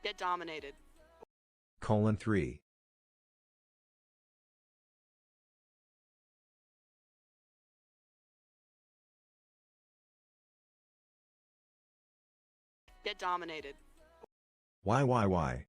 Get dominated. :3. Get dominated. Why?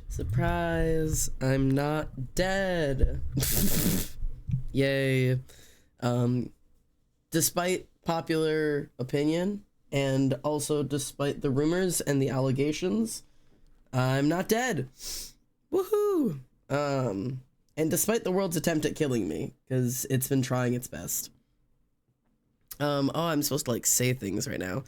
Surprise! I'm not dead. Yay. Despite popular opinion, and also despite the rumors and the allegations, I'm not dead. Woohoo! And despite the world's attempt at killing me, because it's been trying its best. Oh, I'm supposed to like say things right now.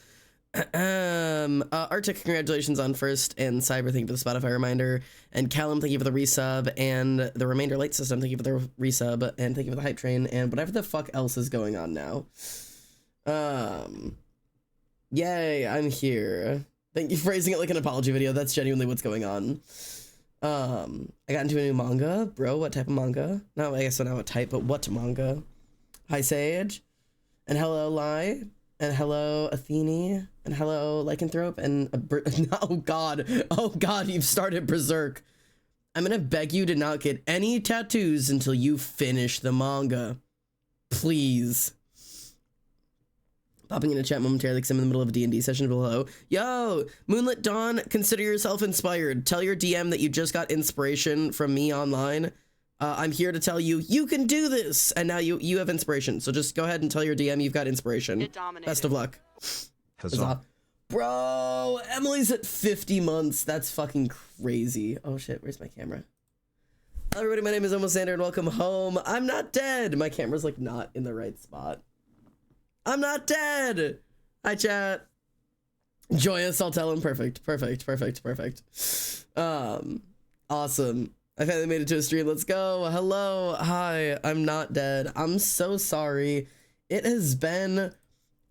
Arctic, congratulations on first, and Cyber, thank you for the Spotify reminder, and Callum, thank you for the resub, and the Remainder Light System, thank you for the resub, and thank you for the hype train, and whatever the fuck else is going on now. Yay, I'm here. Thank you for phrasing it like an apology video. That's genuinely what's going on. I got into a new manga. Bro, what type of manga? No, I guess not what type, but what manga? Hi, Sage. And hello, Lai. And hello, Athene. And hello, Lycanthrope. And oh god, you've started Berserk. I'm gonna beg you to not get any tattoos until you finish the manga. Please. Popping in a chat momentarily because I'm in the middle of a D&D session below. Yo, Moonlit Dawn, consider yourself inspired. Tell your DM that you just got inspiration from me online. I'm here to tell you, you can do this! And now you have inspiration. So just go ahead and tell your DM you've got inspiration. Best of luck. Huzzah. Bro, Emily's at 50 months. That's fucking crazy. Oh shit, where's my camera? Hello everybody, my name is Almosander and welcome home. I'm not dead. My camera's like not in the right spot. I'm not dead. Hi chat. Joyous, I'll tell him. Perfect. Awesome. I finally made it to a stream. Let's go. Hello. Hi. I'm not dead. I'm so sorry. It has been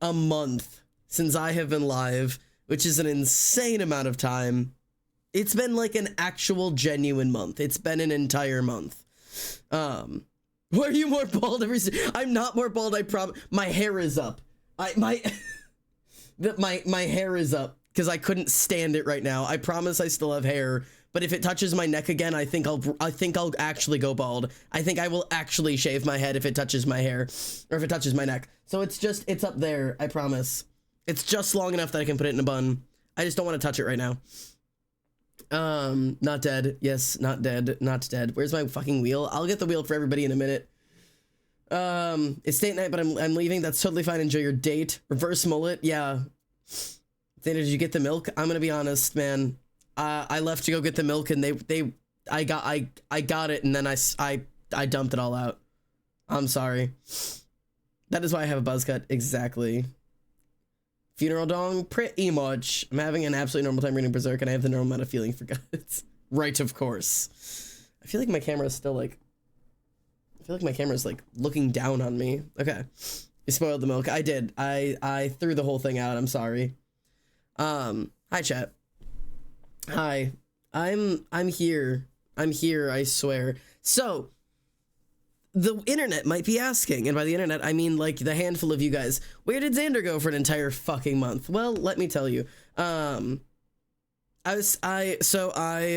a month since I have been live, which is an insane amount of time. It's been like an actual genuine month. It's been an entire month. Were you more bald every I'm not more bald, I promise. My hair is up. My hair is up because I couldn't stand it right now. I promise I still have hair. But if it touches my neck again, I think I'll actually go bald. I think I will actually shave my head if it touches my hair, or if it touches my neck. So it's up there, I promise. It's just long enough that I can put it in a bun. I just don't want to touch it right now. Not dead. Yes, not dead. Where's my fucking wheel? I'll get the wheel for everybody in a minute. It's date night, but I'm leaving. That's totally fine. Enjoy your date. Reverse mullet. Yeah. Dana, did you get the milk? I'm gonna be honest, man. I left to go get the milk and I got it and then I dumped it all out. I'm sorry. That is why I have a buzz cut. Exactly. Funeral dong? Pretty much. I'm having an absolutely normal time reading Berserk and I have the normal amount of feeling for guts. Right, of course. I feel like my camera is still like, I feel like my camera's like looking down on me. Okay. You spoiled the milk. I did. I threw the whole thing out. I'm sorry. Hi chat. Hi. I'm here. I'm here, I swear. So, the internet might be asking, and by the internet, I mean like the handful of you guys, where did Xander go for an entire fucking month? Well, let me tell you. I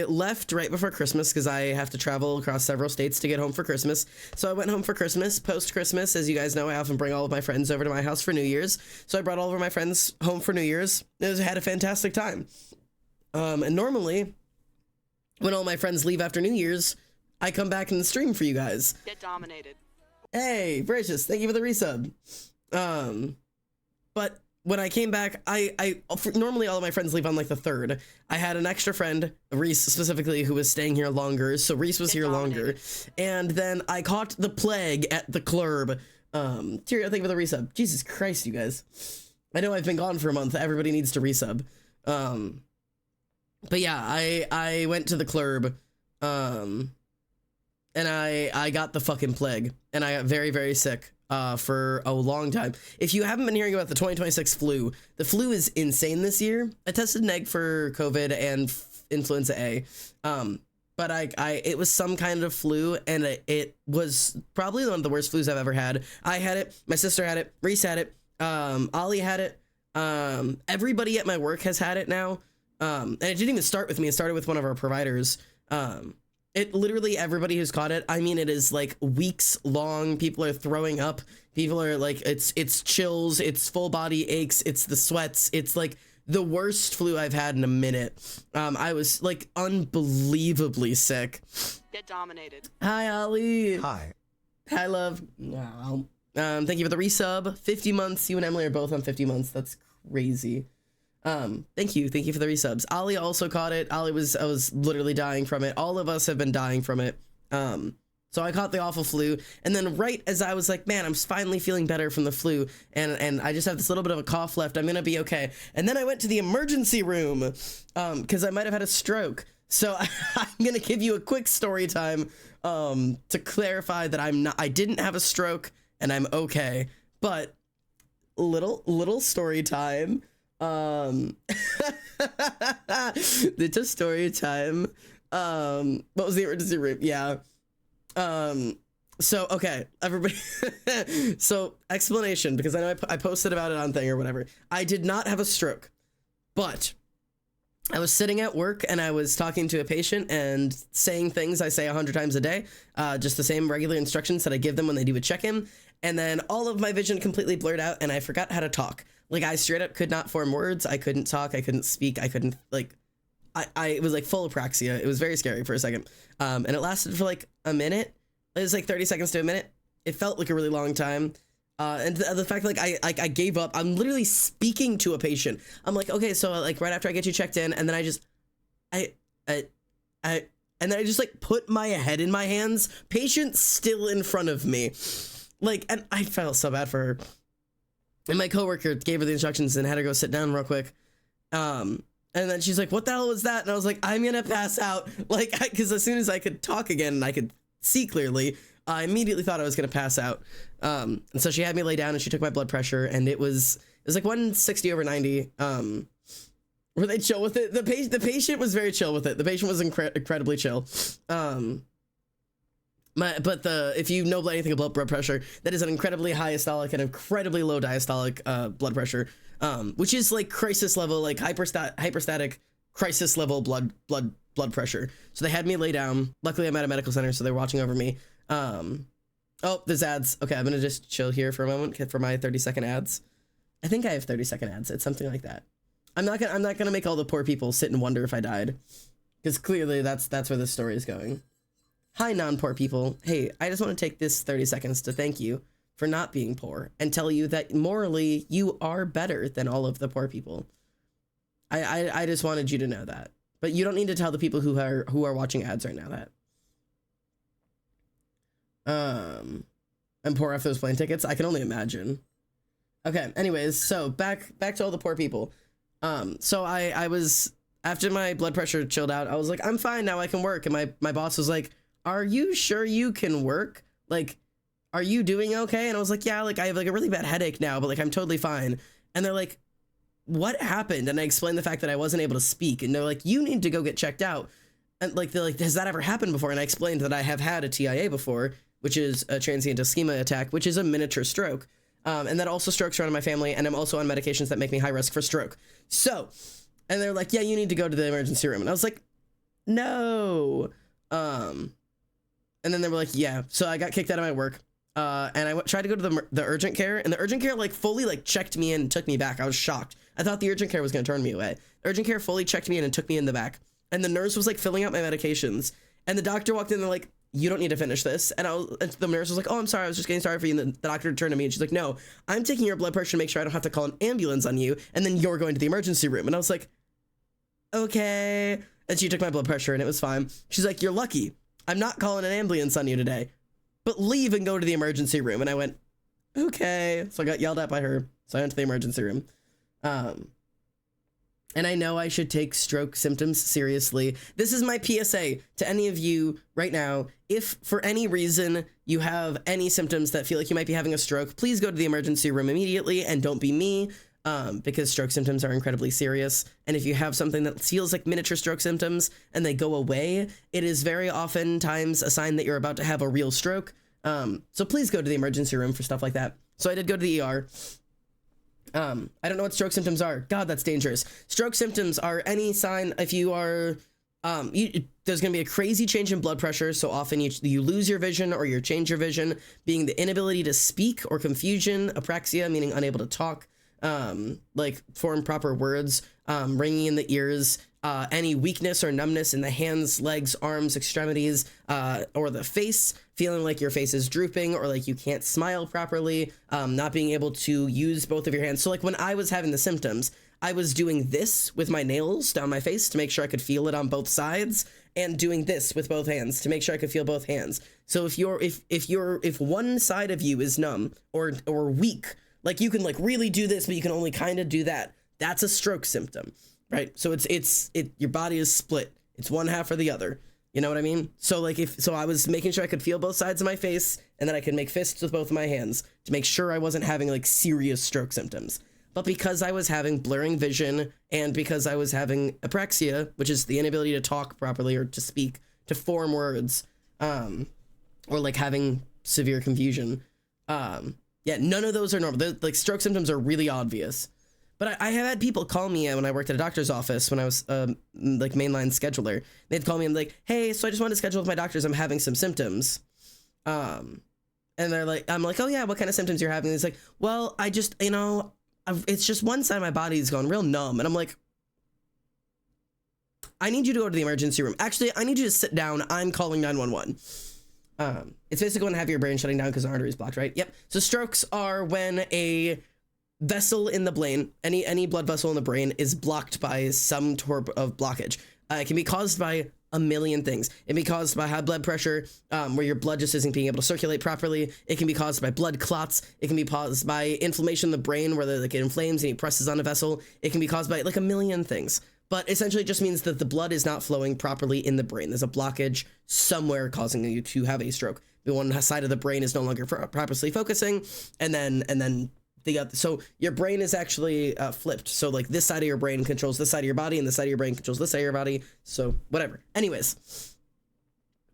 left right before Christmas because I have to travel across several states to get home for Christmas. So I went home for Christmas. Post-Christmas, as you guys know, I often bring all of my friends over to my house for New Year's. So I brought all of my friends home for New Year's. Had a fantastic time. And normally, when all my friends leave after New Year's, I come back and stream for you guys. Get dominated. Hey, Gracious, thank you for the resub. But when I came back, normally all of my friends leave on like the 3rd. I had an extra friend, Reese specifically, who was staying here longer, so Reese was here longer. And then I caught the plague at the club. Tyrio, thank you for the resub. Jesus Christ, you guys. I know I've been gone for a month. Everybody needs to resub. But yeah, I went to the club, and I got the fucking plague, and I got very, very sick. For a long time. If you haven't been hearing about the 2026 flu, the flu is insane this year. I tested an egg for COVID and influenza A. But it was some kind of flu, and it was probably one of the worst flus I've ever had. I had it, my sister had it, Reese had it, Ollie had it, everybody at my work has had it now. And it didn't even start with me, it started with one of our providers. It literally, everybody who's caught it, I mean, it is like weeks long. People are throwing up. People are like, it's chills, it's full body aches, it's the sweats. It's like the worst flu I've had in a minute. I was like unbelievably sick. Get dominated. Hi, Ollie. Hi. Hi, love. Wow. Thank you for the resub. 50 months. You and Emily are both on 50 months. That's crazy. Thank you for the resubs. Ollie also caught it. I was literally dying from it. All of us have been dying from it. So I caught the awful flu, and then right as I was like, man, I'm finally feeling better from the flu, and I just have this little bit of a cough left. I'm gonna be okay. And then I went to the emergency room, because I might have had a stroke. So I'm gonna give you a quick story time, to clarify that I didn't have a stroke, and I'm okay. But little story time. It's a story time. What was the emergency room? Yeah. So okay, everybody. So explanation, because I know I posted about it on thing or whatever. I did not have a stroke, but I was sitting at work and I was talking to a patient and saying things I say 100 times a day, just the same regular instructions that I give them when they do a check-in. And then all of my vision completely blurred out and I forgot how to talk. Like, I straight up could not form words. I couldn't talk. I couldn't speak. I couldn't, like, it was like full apraxia. It was very scary for a second. And it lasted for like a minute. It was like 30 seconds to a minute. It felt like a really long time. And the fact like I gave up. I'm literally speaking to a patient. I'm like, okay, so like right after I get you checked in, and then and then I just like put my head in my hands. Patient still in front of me. Like, and I felt so bad for her. And my coworker gave her the instructions and had her go sit down real quick. And then she's like, what the hell was that? And I was like, I'm gonna pass out. Like, because as soon as I could talk again and I could see clearly, I immediately thought I was gonna pass out. And so she had me lay down and she took my blood pressure, and it was like 160/90. Were they chill with it? The patient was very chill with it. The patient was incredibly chill. If you know anything about blood pressure, that is an incredibly high systolic and incredibly low diastolic blood pressure, which is like crisis level, like hyperstatic crisis level blood pressure. So they had me lay down. Luckily, I'm at a medical center, so they're watching over me. Oh, there's ads. Okay, I'm gonna just chill here for a moment for my 30-second ads. I think I have 30-second ads. It's something like that. I'm not gonna make all the poor people sit and wonder if I died, because clearly that's where this story is going. Hi, non-poor people. Hey, I just want to take this 30 seconds to thank you for not being poor and tell you that morally you are better than all of the poor people. I just wanted you to know that, but you don't need to tell the people who are watching ads right now that. I'm poor after those plane tickets. I can only imagine. Okay. Anyways, so back to all the poor people. So I was, after my blood pressure chilled out, I was like, I'm fine now, I can work. And my boss was like, are you sure you can work? Like, are you doing okay? And I was like, yeah, like I have like a really bad headache now, but like I'm totally fine. And they're like, what happened? And I explained the fact that I wasn't able to speak. And they're like, you need to go get checked out. And like, they're like, has that ever happened before? And I explained that I have had a TIA before, which is a transient ischemia attack, which is a miniature stroke. And that also strokes around in my family. And I'm also on medications that make me high risk for stroke. So, and they're like, yeah, you need to go to the emergency room. And I was like, no. And then they were like, yeah. So I got kicked out of my work. And I tried to go to the urgent care, and the urgent care like fully like checked me in and took me back. I was shocked. I thought the urgent care was going to turn me away. Urgent care fully checked me in and took me in the back. And the nurse was like filling out my medications. And the doctor walked in and they're like, you don't need to finish this. And the nurse was like, oh, I'm sorry. I was just getting started for you. And the doctor turned to me and she's like, no, I'm taking your blood pressure to make sure I don't have to call an ambulance on you. And then you're going to the emergency room. And I was like, okay. And she took my blood pressure and it was fine. She's like, you're lucky. I'm not calling an ambulance on you today, but leave and go to the emergency room. And I went, okay. So I got yelled at by her. So I went to the emergency room. And I know I should take stroke symptoms seriously. This is my PSA to any of you right now. If for any reason you have any symptoms that feel like you might be having a stroke, please go to the emergency room immediately and don't be me, because stroke symptoms are incredibly serious. And if you have something that feels like miniature stroke symptoms and they go away, it is very oftentimes a sign that you're about to have a real stroke. So please go to the emergency room for stuff like that. So I did go to the ER. I don't know what stroke symptoms are. God, that's dangerous. Stroke symptoms are any sign if you are, there's going to be a crazy change in blood pressure. So often you lose your vision or you change your vision, being the inability to speak or confusion, apraxia, meaning unable to talk, like form proper words, ringing in the ears, any weakness or numbness in the hands, legs, arms, extremities, or the face, feeling like your face is drooping or like you can't smile properly, not being able to use both of your hands. So like when I was having the symptoms, I was doing this with my nails down my face to make sure I could feel it on both sides, and doing this with both hands to make sure I could feel both hands. So if one side of you is numb or weak, like you can like really do this, but you can only kind of do that, that's a stroke symptom, right? So your body is split. It's one half or the other. You know what I mean? So like so I was making sure I could feel both sides of my face, and then I could make fists with both of my hands to make sure I wasn't having like serious stroke symptoms. But because I was having blurring vision and because I was having apraxia, which is the inability to talk properly or to speak, to form words, or like having severe confusion, yeah, none of those are normal. Like stroke symptoms are really obvious. But I have had people call me when I worked at a doctor's office when I was like mainline scheduler. They'd call me and like, hey, so I just wanted to schedule with my doctors. I'm having some symptoms. And they're like, I'm like, oh yeah, what kind of symptoms you're having? And it's like, well, I just, it's just one side of my body is going real numb. And I'm like, I need you to go to the emergency room. Actually, I need you to sit down. I'm calling 911. It's basically when you have your brain shutting down because the artery is blocked, right? Yep. So strokes are when a vessel in the brain, any blood vessel in the brain is blocked by some type of blockage. It can be caused by a million things. It can be caused by high blood pressure, where your blood just isn't being able to circulate properly. It can be caused by blood clots. It can be caused by inflammation in the brain, where like it inflames and it presses on a vessel. It can be caused by like a million things. But essentially it just means that the blood is not flowing properly in the brain. There's a blockage somewhere causing you to have a stroke. The one side of the brain is no longer properly focusing, and then so your brain is actually flipped. So like this side of your brain controls this side of your body, and this side of your brain controls this side of your body. So whatever. Anyways,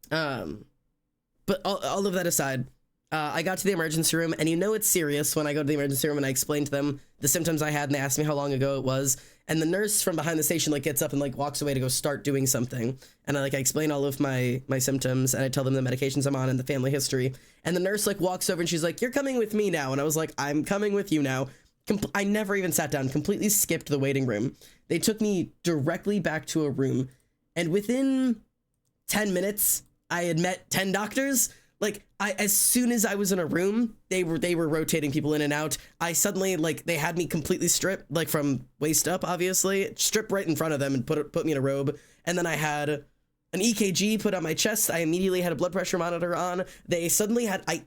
but all of that aside, I got to the emergency room, and it's serious when I go to the emergency room and I explain to them the symptoms I had, and they asked me how long ago it was. And the nurse from behind the station like gets up and like walks away to go start doing something. And I explain all of my symptoms, and I tell them the medications I'm on and the family history. And the nurse like walks over and she's like, "You're coming with me now." And I was like, "I'm coming with you now." I never even sat down, completely skipped the waiting room. They took me directly back to a room, and within 10 minutes, I had met 10 doctors. Like as soon as I was in a room, they were rotating people in and out. I suddenly they had me completely stripped, like from waist up, obviously, stripped right in front of them and put me in a robe. And then I had an EKG put on my chest. I immediately had a blood pressure monitor on. They suddenly had, I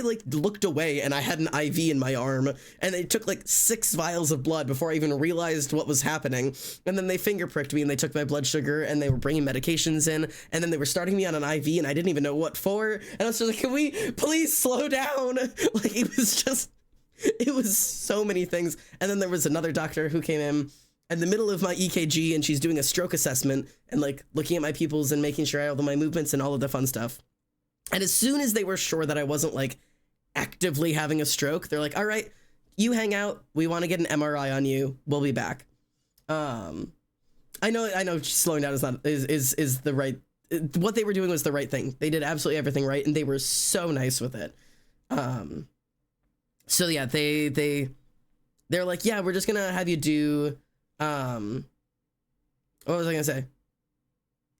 looked away and I had an IV in my arm, and they took like 6 vials of blood before I even realized what was happening. And then they finger pricked me and they took my blood sugar and they were bringing medications in, and then they were starting me on an IV and I didn't even know what for. And I was just like, can we please slow down? Like, it was so many things. And then there was another doctor who came in the middle of my EKG, and she's doing a stroke assessment and like looking at my pupils and making sure I have all my movements and all of the fun stuff. And as soon as they were sure that I wasn't like actively having a stroke, they're like, all right, you hang out. We want to get an MRI on you. We'll be back. I know slowing down is the right, what they were doing was the right thing. They did absolutely everything right, and they were so nice with it. So yeah, they're like, yeah, we're just gonna have you do, what was I gonna say?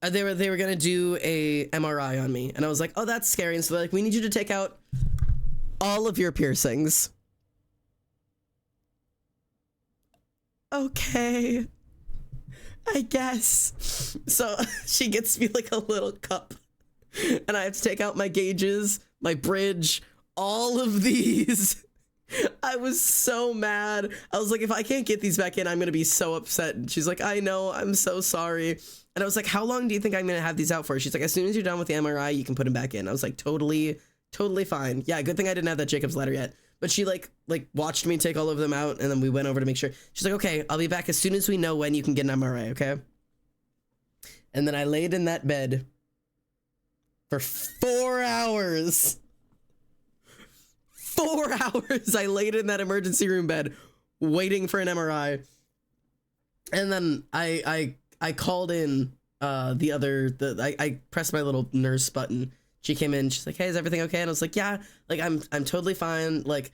They were gonna do a MRI on me, and I was like, oh, that's scary. And so they're like, we need you to take out all of your piercings. Okay, I guess. So she gets me like a little cup, and I have to take out my gauges, my bridge, all of these. I was so mad. I was like, if I can't get these back in, I'm gonna be so upset. And she's like, I know, I'm so sorry. And I was like, how long do you think I'm gonna have these out for? She's like, as soon as you're done with the MRI, you can put them back in. I was like, totally fine. Yeah, good thing I didn't have that Jacob's ladder yet. But she like watched me take all of them out, and then we went over to make sure. She's like, okay, I'll be back as soon as we know when you can get an MRI, okay? And then I laid in that bed for 4 hours. 4 hours I laid in that emergency room bed waiting for an MRI. And then I called in I pressed my little nurse button. She came in, she's like, hey, is everything okay? And I was like, yeah, like I'm totally fine. Like,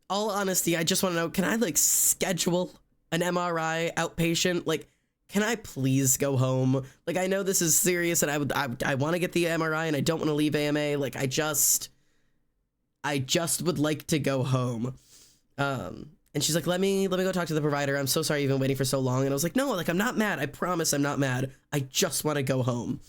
all honesty, I just want to know, can I like schedule an MRI outpatient? Like, can I please go home? Like, I know this is serious, and I want to get the MRI, and I don't want to leave AMA. Like, I just would like to go home. And she's like, let me go talk to the provider. I'm so sorry you've been waiting for so long. And I was like, no, like, I'm not mad. I promise I'm not mad. I just want to go home.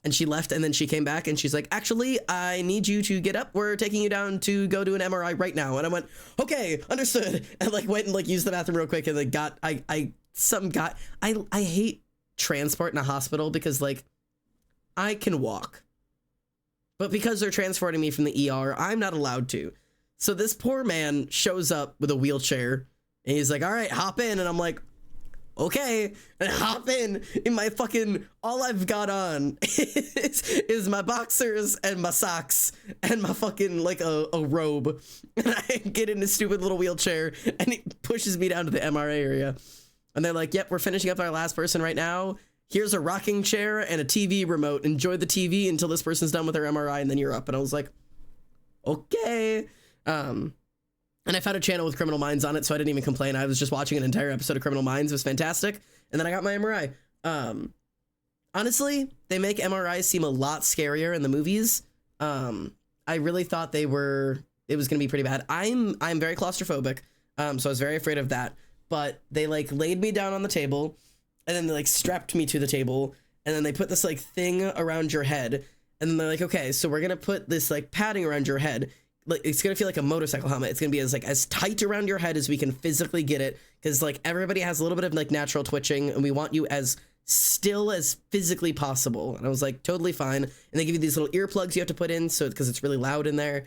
And she left, and then she came back, and she's like, actually, I need you to get up. We're taking you down to go do an MRI right now. And I went, okay, understood. And like went and like used the bathroom real quick, and like I hate transport in a hospital because like I can walk. But because they're transporting me from the ER, I'm not allowed to. So this poor man shows up with a wheelchair, and he's like, all right, hop in. And I'm like, okay. And I hop in my fucking, all I've got on is my boxers and my socks and my fucking, like, a robe. And I get in this stupid little wheelchair, and he pushes me down to the MRI area. And they're like, yep, we're finishing up our last person right now. Here's a rocking chair and a TV remote. Enjoy the TV until this person's done with their MRI, and then you're up. And I was like, okay. And I found a channel with Criminal Minds on it, so I didn't even complain. I was just watching an entire episode of Criminal Minds. It was fantastic. And then I got my MRI. Honestly, they make MRIs seem a lot scarier in the movies. I really thought it was going to be pretty bad. I'm very claustrophobic, so I was very afraid of that. But they like laid me down on the table, and then they like strapped me to the table, and then they put this like thing around your head, and then they're like, okay, so we're gonna put this like padding around your head. Like, it's gonna feel like a motorcycle helmet. It's gonna be as tight around your head as we can physically get it, because like everybody has a little bit of like natural twitching, and we want you as still as physically possible. And I was like, totally fine. And they give you these little earplugs you have to put in, so because it's really loud in there.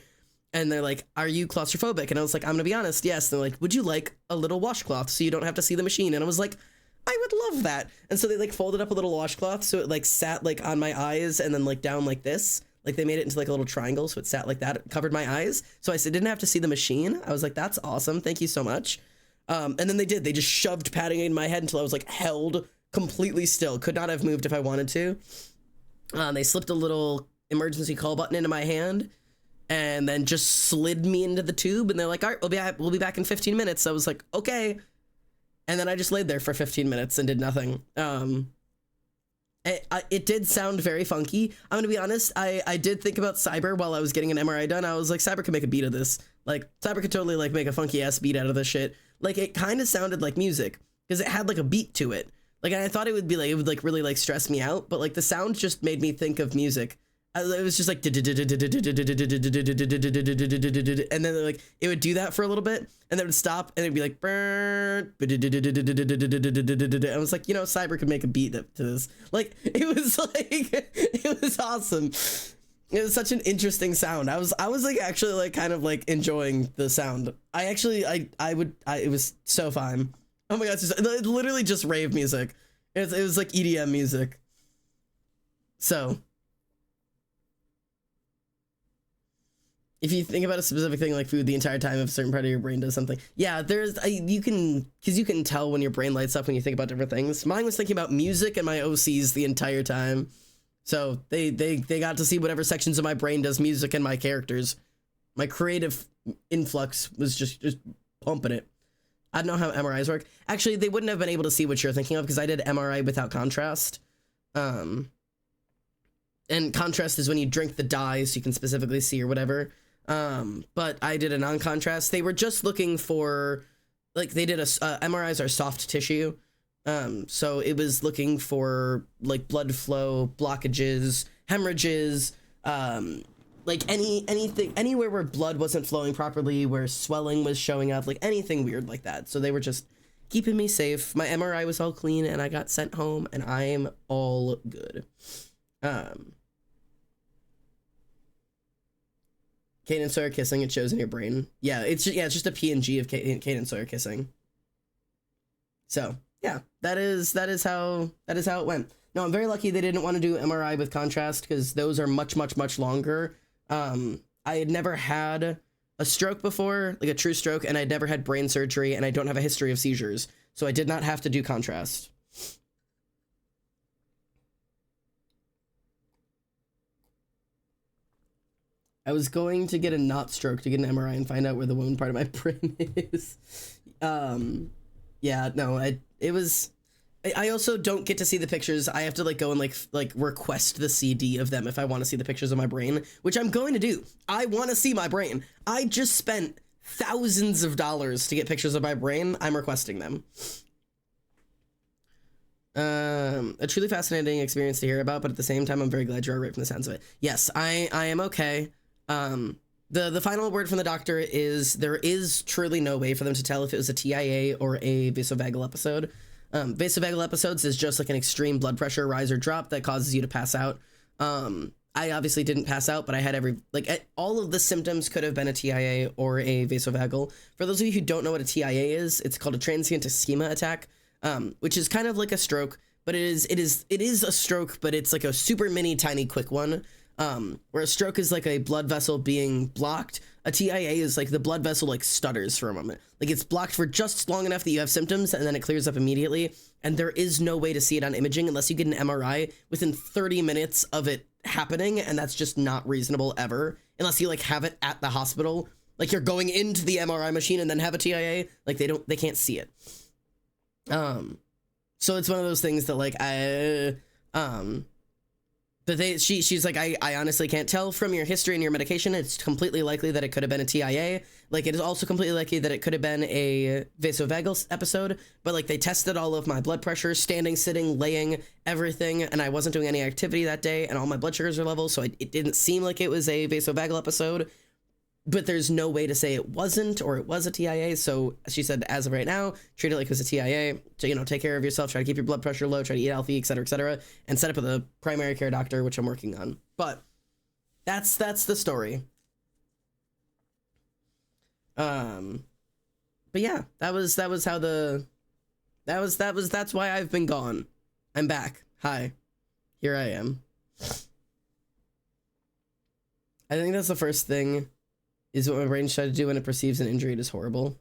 And they're like, are you claustrophobic? And I was like, I'm gonna be honest, yes. And they're like, would you like a little washcloth so you don't have to see the machine? And I was like, I would love that. And so they like folded up a little washcloth so it like sat like on my eyes and then like down like this. Like they made it into like a little triangle, so it sat like that. It covered my eyes. So I said, didn't have to see the machine. I was like, that's awesome. Thank you so much. And then they did. They just shoved padding in my head until I was like held completely still. Could not have moved if I wanted to. They slipped a little emergency call button into my hand and then just slid me into the tube. And they're like, all right, we'll be back in 15 minutes. So I was like, okay. And then I just laid there for 15 minutes and did nothing. It did sound very funky. I'm gonna be honest, I did think about Cyber while I was getting an MRI done. I was like, Cyber could make a beat of this. Like, Cyber could totally like make a funky ass beat out of this shit. Like, it kind of sounded like music because it had like a beat to it. Like, I thought it would be like, it would like really like stress me out, but like the sound just made me think of music. It was just like, and then like it would do that for a little bit, and then it would stop, and it'd be like, I was like, you know, Cyber could make a beat to this. Like, it was like, it was awesome. It was such an interesting sound. I was like actually like kind of like enjoying the sound. It was so fine. Oh my god, it's literally just rave music. It was like EDM music. So if you think about a specific thing like food the entire time, if a certain part of your brain does something, yeah, you can tell when your brain lights up when you think about different things. Mine was thinking about music and my OCs the entire time. So they got to see whatever sections of my brain does music and my characters. My creative influx was just pumping it. I don't know how MRIs work. Actually, they wouldn't have been able to see what you're thinking of because I did MRI without contrast. And contrast is when you drink the dye so you can specifically see or whatever. But I did a non-contrast. They were just looking for, like, they did MRIs are soft tissue. So it was looking for like blood flow, blockages, hemorrhages, like anything, anywhere where blood wasn't flowing properly, where swelling was showing up, like anything weird like that. So they were just keeping me safe. My MRI was all clean and I got sent home and I'm all good. Kate and Sawyer kissing, it shows in your brain. Yeah, it's just a PNG of Kate and Sawyer kissing. So yeah, that is how it went. No, I'm very lucky they didn't want to do MRI with contrast because those are much longer. I had never had a stroke before, like a true stroke, and I'd never had brain surgery, and I don't have a history of seizures, so I did not have to do contrast. I was going to get a not stroke to get an MRI and find out where the wound part of my brain is. Yeah, no, I also don't get to see the pictures. I have to like go and like request the CD of them if I want to see the pictures of my brain, which I'm going to do. I want to see my brain. I just spent thousands of dollars to get pictures of my brain. I'm requesting them. A truly fascinating experience to hear about, but at the same time, I'm very glad you're all right from the sounds of it. Yes, I am okay. The final word from the doctor is there is truly no way for them to tell if it was a TIA or a vasovagal episode. Vasovagal episodes is just like an extreme blood pressure rise or drop that causes you to pass out. I obviously didn't pass out, but I had all of the symptoms could have been a TIA or a vasovagal. For those of you who don't know what a TIA is, it's called a transient ischemia attack, which is kind of like a stroke, but it is a stroke, but it's like a super mini tiny quick one. Where a stroke is like a blood vessel being blocked, a TIA is like the blood vessel like stutters for a moment. Like it's blocked for just long enough that you have symptoms and then it clears up immediately. And there is no way to see it on imaging unless you get an MRI within 30 minutes of it happening. And that's just not reasonable ever, unless you like have it at the hospital. Like you're going into the MRI machine and then have a TIA. Like they can't see it. So it's one of those things that like but she's like, I honestly can't tell from your history and your medication. It's completely likely that it could have been a TIA. Like, it is also completely likely that it could have been a vasovagal episode. But, like, they tested all of my blood pressure, standing, sitting, laying, everything. And I wasn't doing any activity that day. And all my blood sugars are level. So it didn't seem like it was a vasovagal episode. But there's no way to say it wasn't or it was a TIA. So she said, as of right now, treat it like it was a TIA. So, you know, take care of yourself, try to keep your blood pressure low, try to eat healthy, et cetera, and set up with a primary care doctor, which I'm working on. But that's the story. But yeah, that's why I've been gone. I'm back. Hi. Here I am. I think that's the first thing. Is what my brain tries to do when it perceives an injury. It is horrible.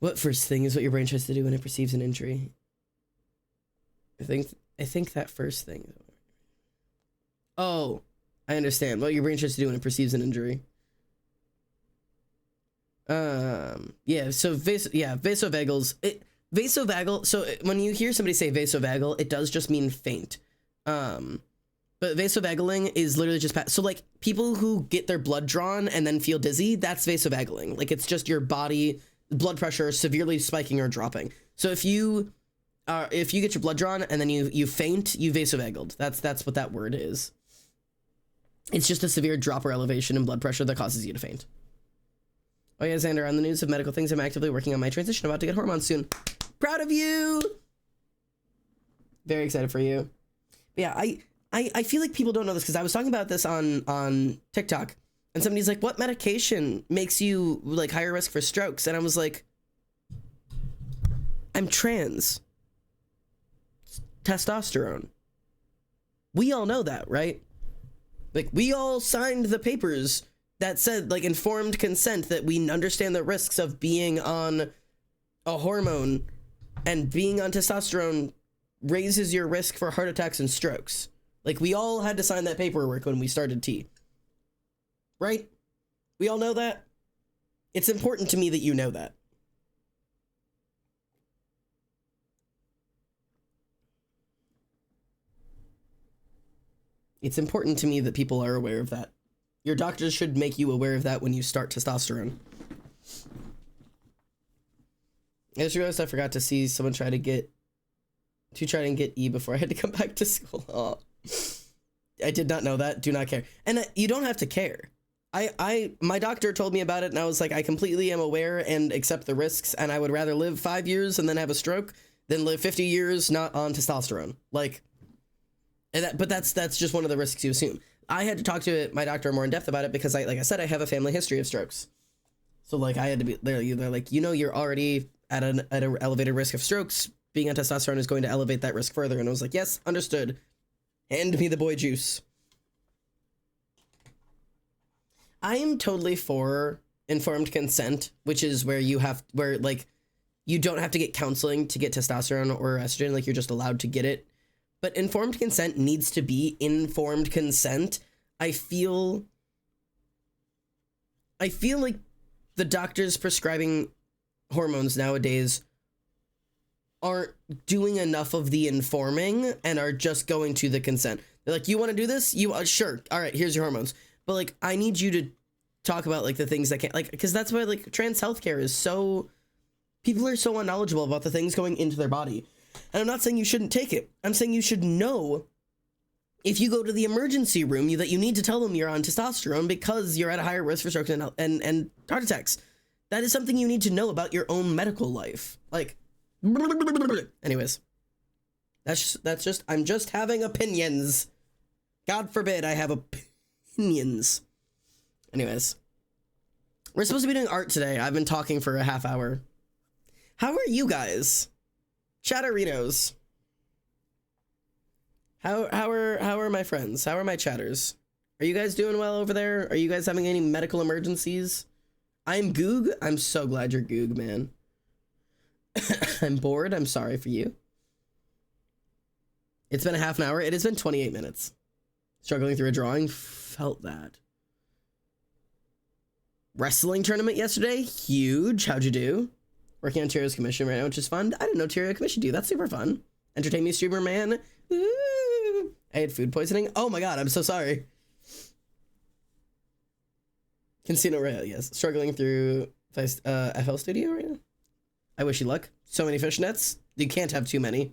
What first thing is what your brain tries to do when it perceives an injury? I think that first thing. Oh, I understand. What your brain tries to do when it perceives an injury. Yeah. So vasovagals. Vasovagal. So when you hear somebody say vasovagal, it does just mean faint. But vasovagaling is literally just so like people who get their blood drawn and then feel dizzy, that's vasovagaling. Like it's just your body blood pressure severely spiking or dropping. So if you get your blood drawn and then you faint, you vasovagaled. That's what that word is. It's just a severe drop or elevation in blood pressure that causes you to faint. Oh yeah, Xander, on the news of medical things, I'm actively working on my transition. About to get hormones soon. Proud of you. Very excited for you. But yeah, I feel like people don't know this because I was talking about this on TikTok, and somebody's like, "What medication makes you like higher risk for strokes?" And I was like, "I'm trans. Testosterone. We all know that, right? Like, we all signed the papers that said, like, informed consent, that we understand the risks of being on a hormone, and being on testosterone raises your risk for heart attacks and strokes. Like, we all had to sign that paperwork when we started T. Right? We all know that? It's important to me that you know that. It's important to me that people are aware of that. Your doctors should make you aware of that when you start testosterone. I just realized I forgot to see someone try and get E before I had to come back to school. Oh. I did not know that. Do not care. And you don't have to care. My doctor told me about it, and I was like, I completely am aware and accept the risks, and I would rather live 5 years and then have a stroke than live 50 years not on testosterone. Like, but that's just one of the risks you assume. I had to talk to my doctor more in depth about it because like I said, I have a family history of strokes. So like I had to be they're like, you know, you're already at an elevated risk of strokes. Being on testosterone is going to elevate that risk further. And I was like, yes, understood. Hand me the boy juice. I am totally for informed consent, which is where you don't have to get counseling to get testosterone or estrogen. Like, you're just allowed to get it. But informed consent needs to be informed consent. I feel like the doctors prescribing hormones nowadays aren't doing enough of the informing and are just going to the consent. They're like, you want to do this? Sure. All right, here's your hormones. But like, I need you to talk about like the things that can't, like, because that's why like trans healthcare is so, people are so unknowledgeable about the things going into their body. And I'm not saying you shouldn't take it. I'm saying you should know if you go to the emergency room that you need to tell them you're on testosterone because you're at a higher risk for strokes and heart attacks. That is something you need to know about your own medical life. Like, anyways, that's just I'm just having opinions. God forbid I have opinions. Anyways, we're supposed to be doing art today. I've been talking for a half hour. How are you guys? Chatterinos. How are my friends? How are my chatters? Are you guys doing well over there? Are you guys having any medical emergencies? I'm Goog. I'm so glad you're Goog, man. I'm bored. I'm sorry for you. It's been a half an hour. It has been 28 minutes. Struggling through a drawing. Felt that. Wrestling tournament yesterday. Huge. How'd you do? Working on Tyrio's commission right now, which is fun. I didn't know Tyrio commissioned you. That's super fun. Entertain me, streamer man. Ooh. I had food poisoning. Oh my god, I'm so sorry. Casino Royale, yes. Struggling through FL Studio right now. I wish you luck. So many fishnets. You can't have too many.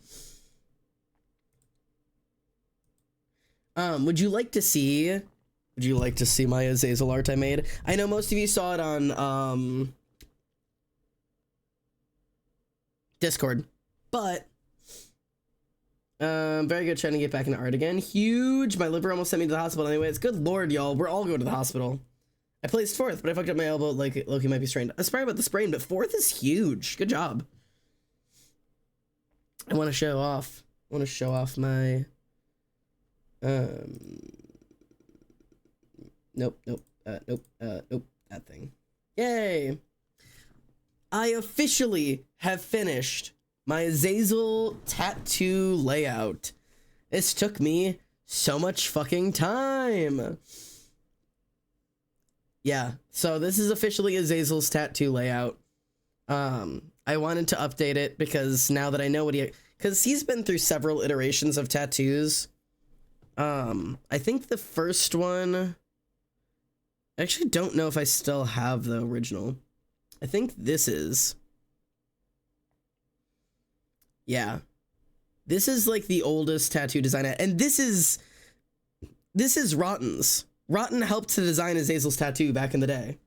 Would you like to see my Azazel art I made? I know most of you saw it on Discord, but very good trying to get back into art again. Huge. My liver almost sent me to the hospital anyways. Good lord, y'all. We're all going to the hospital. I placed 4th, but I fucked up my elbow like Loki might be strained. I'm sorry about the sprain, but 4th is huge. Good job. I want to show off my nope, that thing. Yay. I officially have finished my Azazel tattoo layout. This took me so much fucking time. Yeah, so this is officially Azazel's tattoo layout. I wanted to update it because now that I know because he's been through several iterations of tattoos. I think the first one, I actually don't know if I still have the original. I think this is. Yeah. This is like the oldest tattoo design, and this is Rotten's. Rotten helped to design Azazel's tattoo back in the day.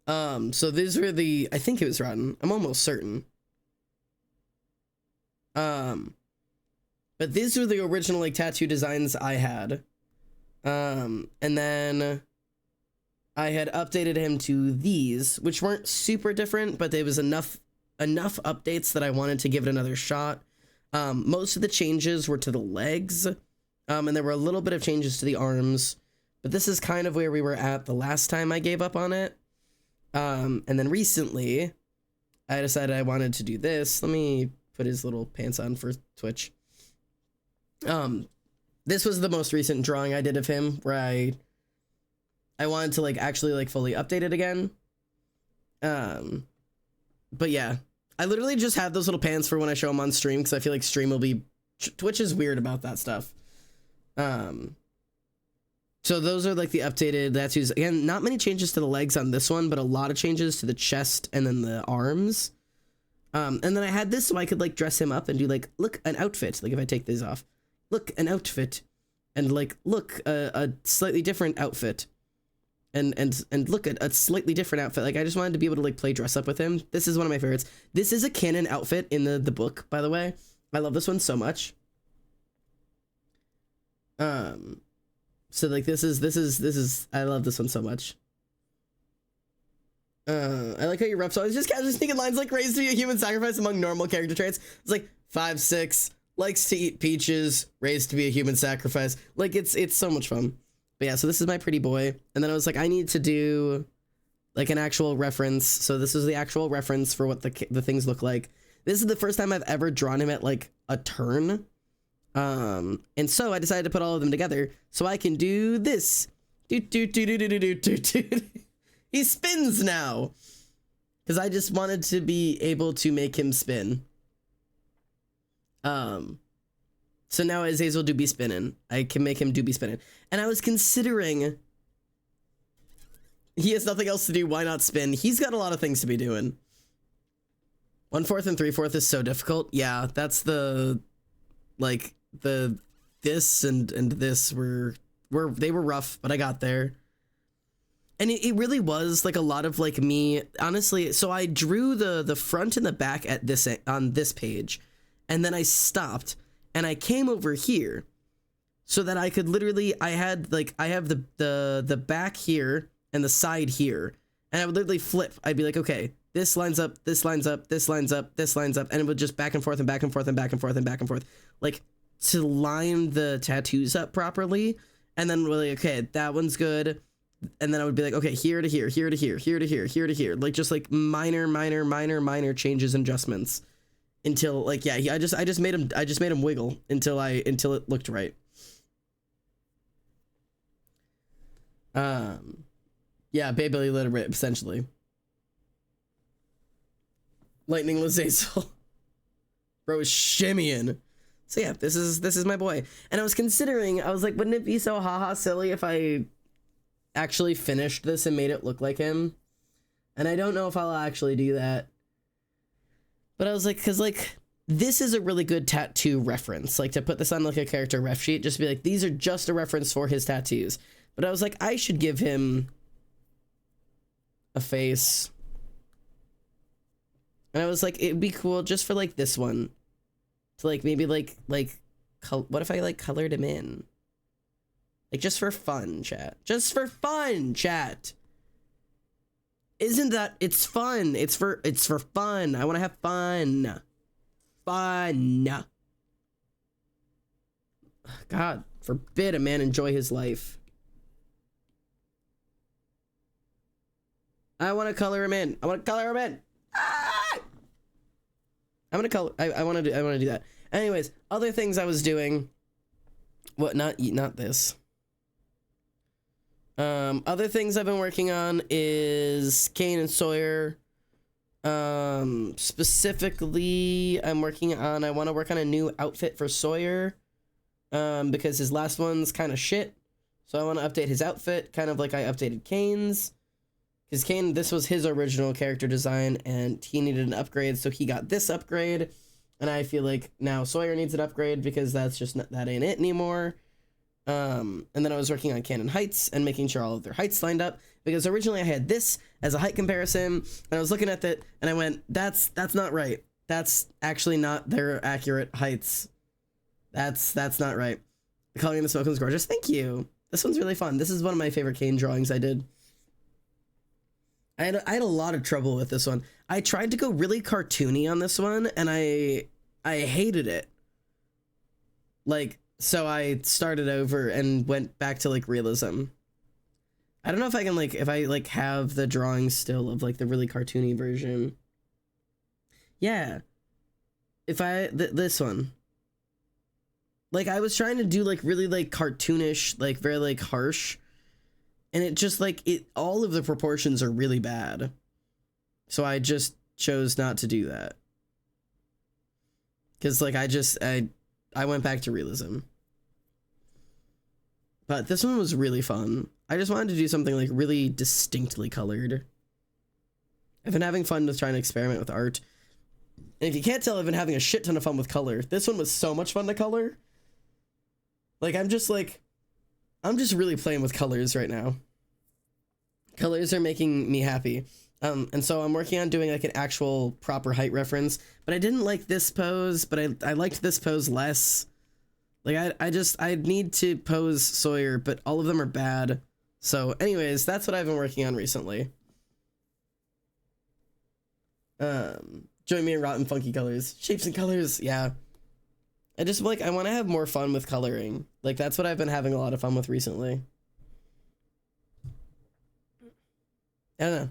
So these were the, I think it was Rotten. I'm almost certain. But these were the original like tattoo designs I had. And then I had updated him to these, which weren't super different, but there was enough updates that I wanted to give it another shot. Most of the changes were to the legs, and there were a little bit of changes to the arms, but this is kind of where we were at the last time I gave up on it. And then recently, I decided I wanted to do this. Let me put his little pants on for Twitch. This was the most recent drawing I did of him, where I wanted to like actually like fully update it again. But yeah, I literally just have those little pants for when I show them on stream, because I feel like stream will be, Twitch is weird about that stuff. So those are like the updated tattoos. Again, not many changes to the legs on this one, but a lot of changes to the chest and then the arms. And then I had this so I could like dress him up and do like, look, an outfit. Like if I take these off, look, an outfit, and like, look, a slightly different outfit. And look at a slightly different outfit. Like I just wanted to be able to like play dress up with him. This is one of my favorites. This is a canon outfit in the book, by the way. I love this one so much. So like this is I love this one so much. I like how your reps always just casually sneaking lines like raised to be a human sacrifice among normal character traits. It's like 5'6", likes to eat peaches, raised to be a human sacrifice. Like it's so much fun. But yeah, so this is my pretty boy. And then I was like, I need to do like an actual reference. So this is the actual reference for what the things look like. This is the first time I've ever drawn him at like a turn. And so I decided to put all of them together so I can do this. He spins now, because I just wanted to be able to make him spin. So now Azazel do be spinning. I can make him do be spinning. And I was considering, he has nothing else to do, why not spin? He's got a lot of things to be doing. 1/4 and 3/4 is so difficult. Yeah, that's the, like, this and this were rough, but I got there. And it really was like a lot of like me, honestly. So I drew the front and the back at this, on this page, and then I stopped and I came over here so that I could literally, I have the back here and the side here, and I would literally flip. I'd be like, okay, this lines up, this lines up, this lines up, this lines up, and it would just back and forth and back and forth and back and forth and back and forth, like to line the tattoos up properly. And then really, okay, that one's good. And then I would be like, okay, here to here, here to here, here to here, here to here, like just like minor changes and adjustments until like, yeah, I just made him wiggle until it looked right. Yeah, Baby literate essentially. Lightning Lazazel. Bro is shimmying. So yeah, this is my boy. And I was considering, I was like, wouldn't it be so haha silly if I actually finished this and made it look like him? And I don't know if I'll actually do that. But I was like, because like, this is a really good tattoo reference. Like to put this on like a character ref sheet, just be like, these are just a reference for his tattoos. But I was like, I should give him a face. And I was like, it'd be cool just for like this one. To like maybe like what if I like colored him in? Like just for fun, chat. Just for fun, chat. Isn't that, it's fun. It's for fun. I want to have fun. Fun. God forbid a man enjoy his life. I want to color him in. I want to color him in. Ah! I'm gonna color. I want to do that. Anyways, other things I was doing. What? Not this. Other things I've been working on is Kane and Sawyer. Specifically, I want to work on a new outfit for Sawyer. Because his last one's kind of shit. So I want to update his outfit, kind of like I updated Kane's. Because Kane, this was his original character design, and he needed an upgrade, so he got this upgrade. And I feel like now Sawyer needs an upgrade because that's just not, that ain't it anymore. And then I was working on Canon heights and making sure all of their heights lined up, because originally I had this as a height comparison, and I was looking at it and I went, that's not right. That's actually not their accurate heights. That's not right. The coloring in the smoke was gorgeous. Thank you. This one's really fun. This is one of my favorite Kane drawings I did. I had a lot of trouble with this one. I tried to go really cartoony on this one, and I hated it. Like, so I started over and went back to like realism. I don't know if I can like, if I like have the drawing still of like the really cartoony version. Yeah. If I, this one. Like, I was trying to do like really like cartoonish, like very like harsh. And it just like, all of the proportions are really bad. So I just chose not to do that. Cause like, I went back to realism. But this one was really fun. I just wanted to do something like really distinctly colored. I've been having fun with trying to experiment with art. And if you can't tell, I've been having a shit ton of fun with color. This one was so much fun to color. Like, I'm just really playing with colors right now. Colors are making me happy. And so I'm working on doing like an actual proper height reference, but I didn't like this pose, but I liked this pose less. Like, I need to pose Sawyer, but all of them are bad. So anyways, that's what I've been working on recently. Join me in Rotten Funky Colors. Shapes and colors, yeah. I just like, I want to have more fun with coloring. Like, that's what I've been having a lot of fun with recently. I don't know.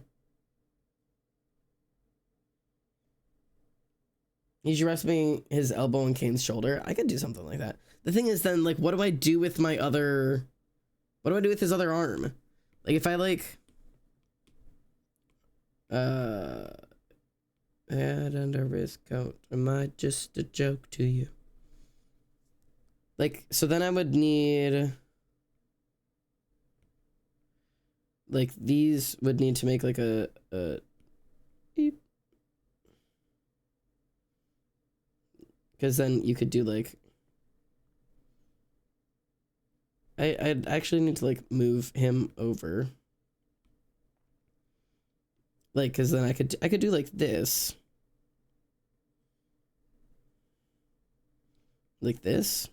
He's resting his elbow on Kane's shoulder. I could do something like that. The thing is then, like, what do I do with my other... What do I do with his other arm? Like, if I, like... Head under his coat. Am I just a joke to you? Like, so then I would need... Like, these would need to make, like, a beep. Because then you could do, like... I'd actually need to, like, move him over. Like, because then I could do, like, this. Like this.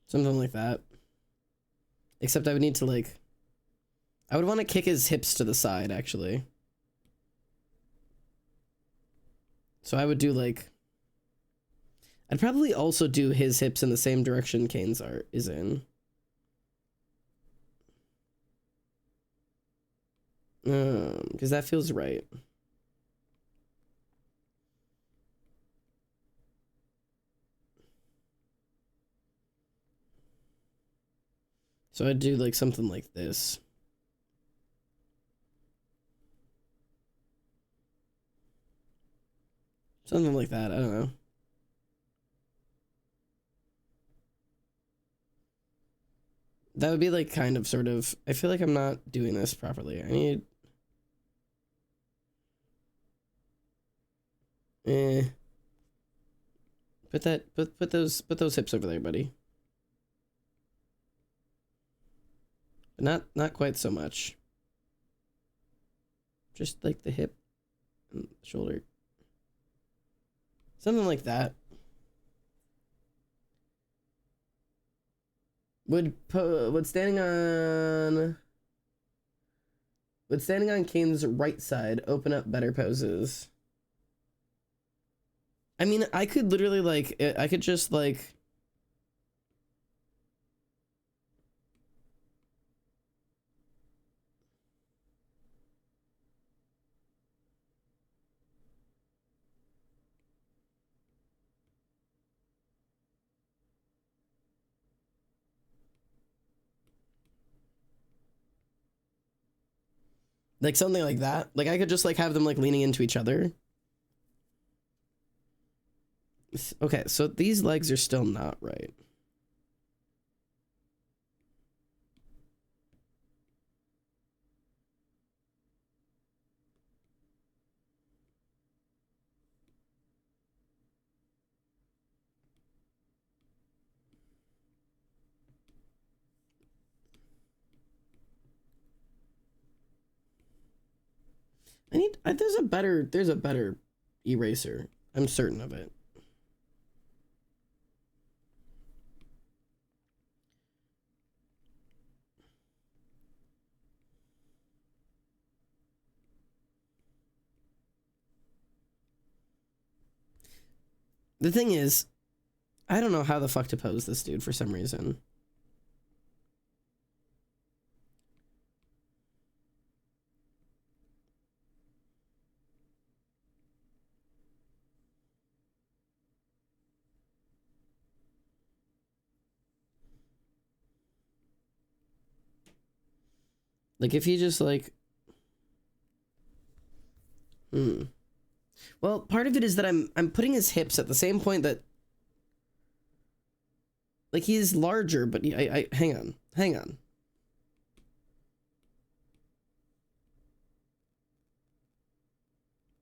Something like that. Except I would need to, like... I would want to kick his hips to the side, actually. So I would do, like... I'd probably also do his hips in the same direction Kane's is in. Because that feels right. So I'd do like something like this. Something like that, I don't know. That would be like kind of sort of, I feel like I'm not doing this properly. I need... Put those hips over there, buddy. But not quite so much. Just like the hip and the shoulder. Something like that. Would standing on Kane's right side open up better poses? I mean, I could literally like, I could just like... Like something like that. Like I could just like have them like leaning into each other. Okay, so these legs are still not right. There's a better eraser. I'm certain of it. The thing is, I don't know how the fuck to pose this dude for some reason. Like if he just like Well, part of it is that I'm putting his hips at the same point that like he's larger, but I hang on.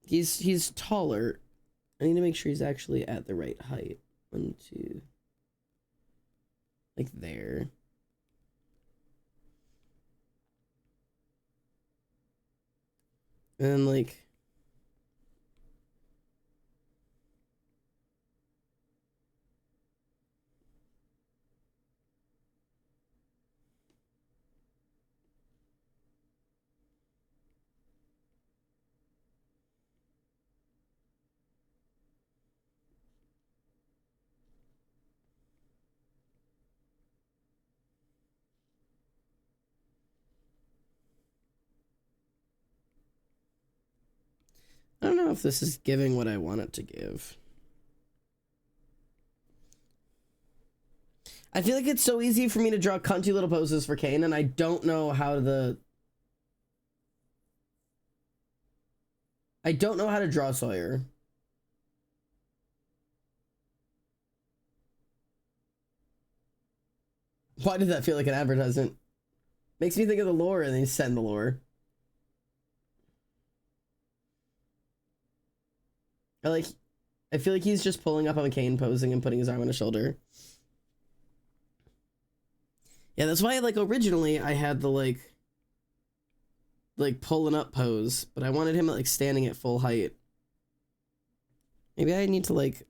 He's taller. I need to make sure he's actually at the right height. 1, 2. Like there. And then like I don't know if this is giving what I want it to give. I feel like it's so easy for me to draw cunty little poses for Kane, and I don't know how to draw Sawyer. Why did that feel like an advertisement? Makes me think of the lore, and they send the lore. I feel like he's just pulling up on Kane posing and putting his arm on his shoulder. Yeah, that's why like originally I had the like pulling up pose, but I wanted him like standing at full height. Maybe I need to like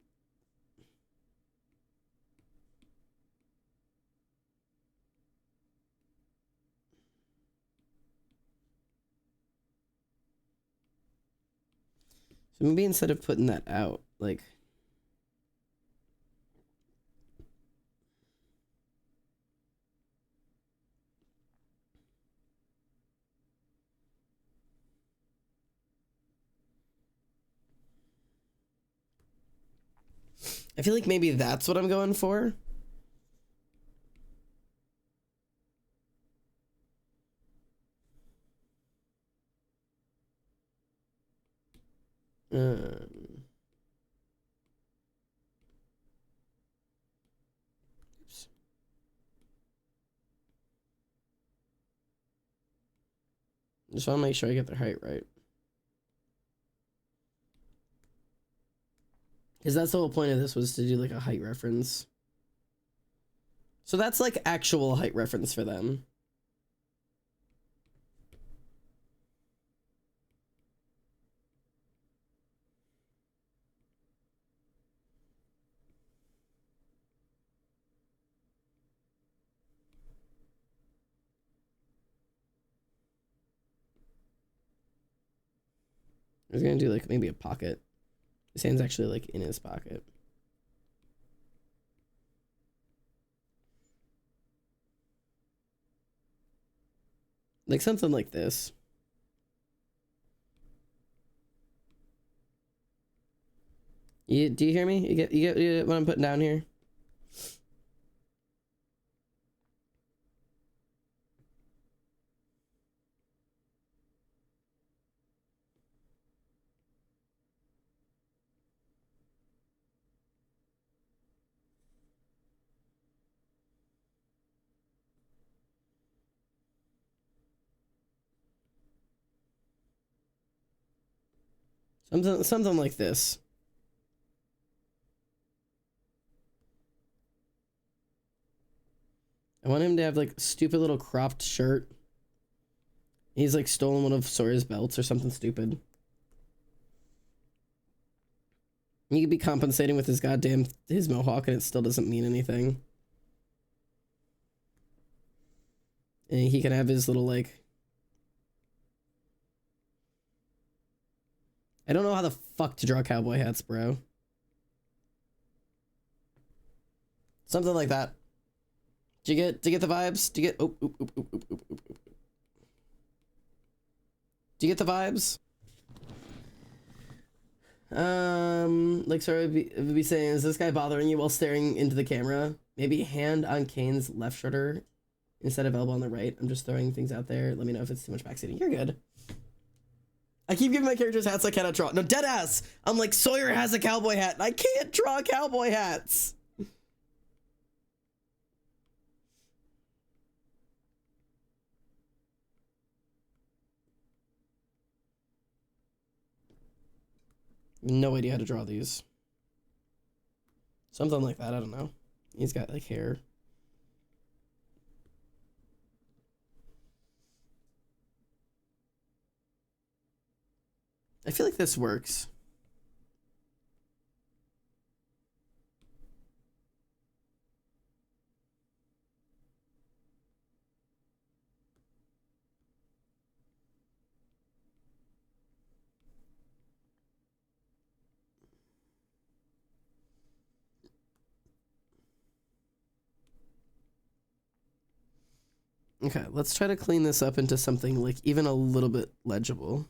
so maybe instead of putting that out, like I feel like maybe that's what I'm going for. Oops. Just want to make sure I get their height right. Because that's the whole point of this, was to do like a height reference. So that's like actual height reference for them. I was gonna do like maybe a pocket. His hand's actually like in his pocket. Like something like this. Do you hear me? You get what I'm putting down here? Something like this. I want him to have like a stupid little cropped shirt. He's like stolen one of Sora's belts or something stupid. He could be compensating with his mohawk and it still doesn't mean anything. And he can have his little like... I don't know how the fuck to draw cowboy hats, bro. Something like that. Do you get the vibes? Do you get... Do you get the vibes? Like Sora would be saying, is this guy bothering you while staring into the camera? Maybe hand on Kane's left shoulder instead of elbow on the right. I'm just throwing things out there. Let me know if it's too much backseating. You're good. I keep giving my characters hats I cannot draw. No, dead ass. I'm like, Sawyer has a cowboy hat and I can't draw cowboy hats. No idea how to draw these. Something like that, I don't know. He's got like hair. I feel like this works. Okay, let's try to clean this up into something like even a little bit legible.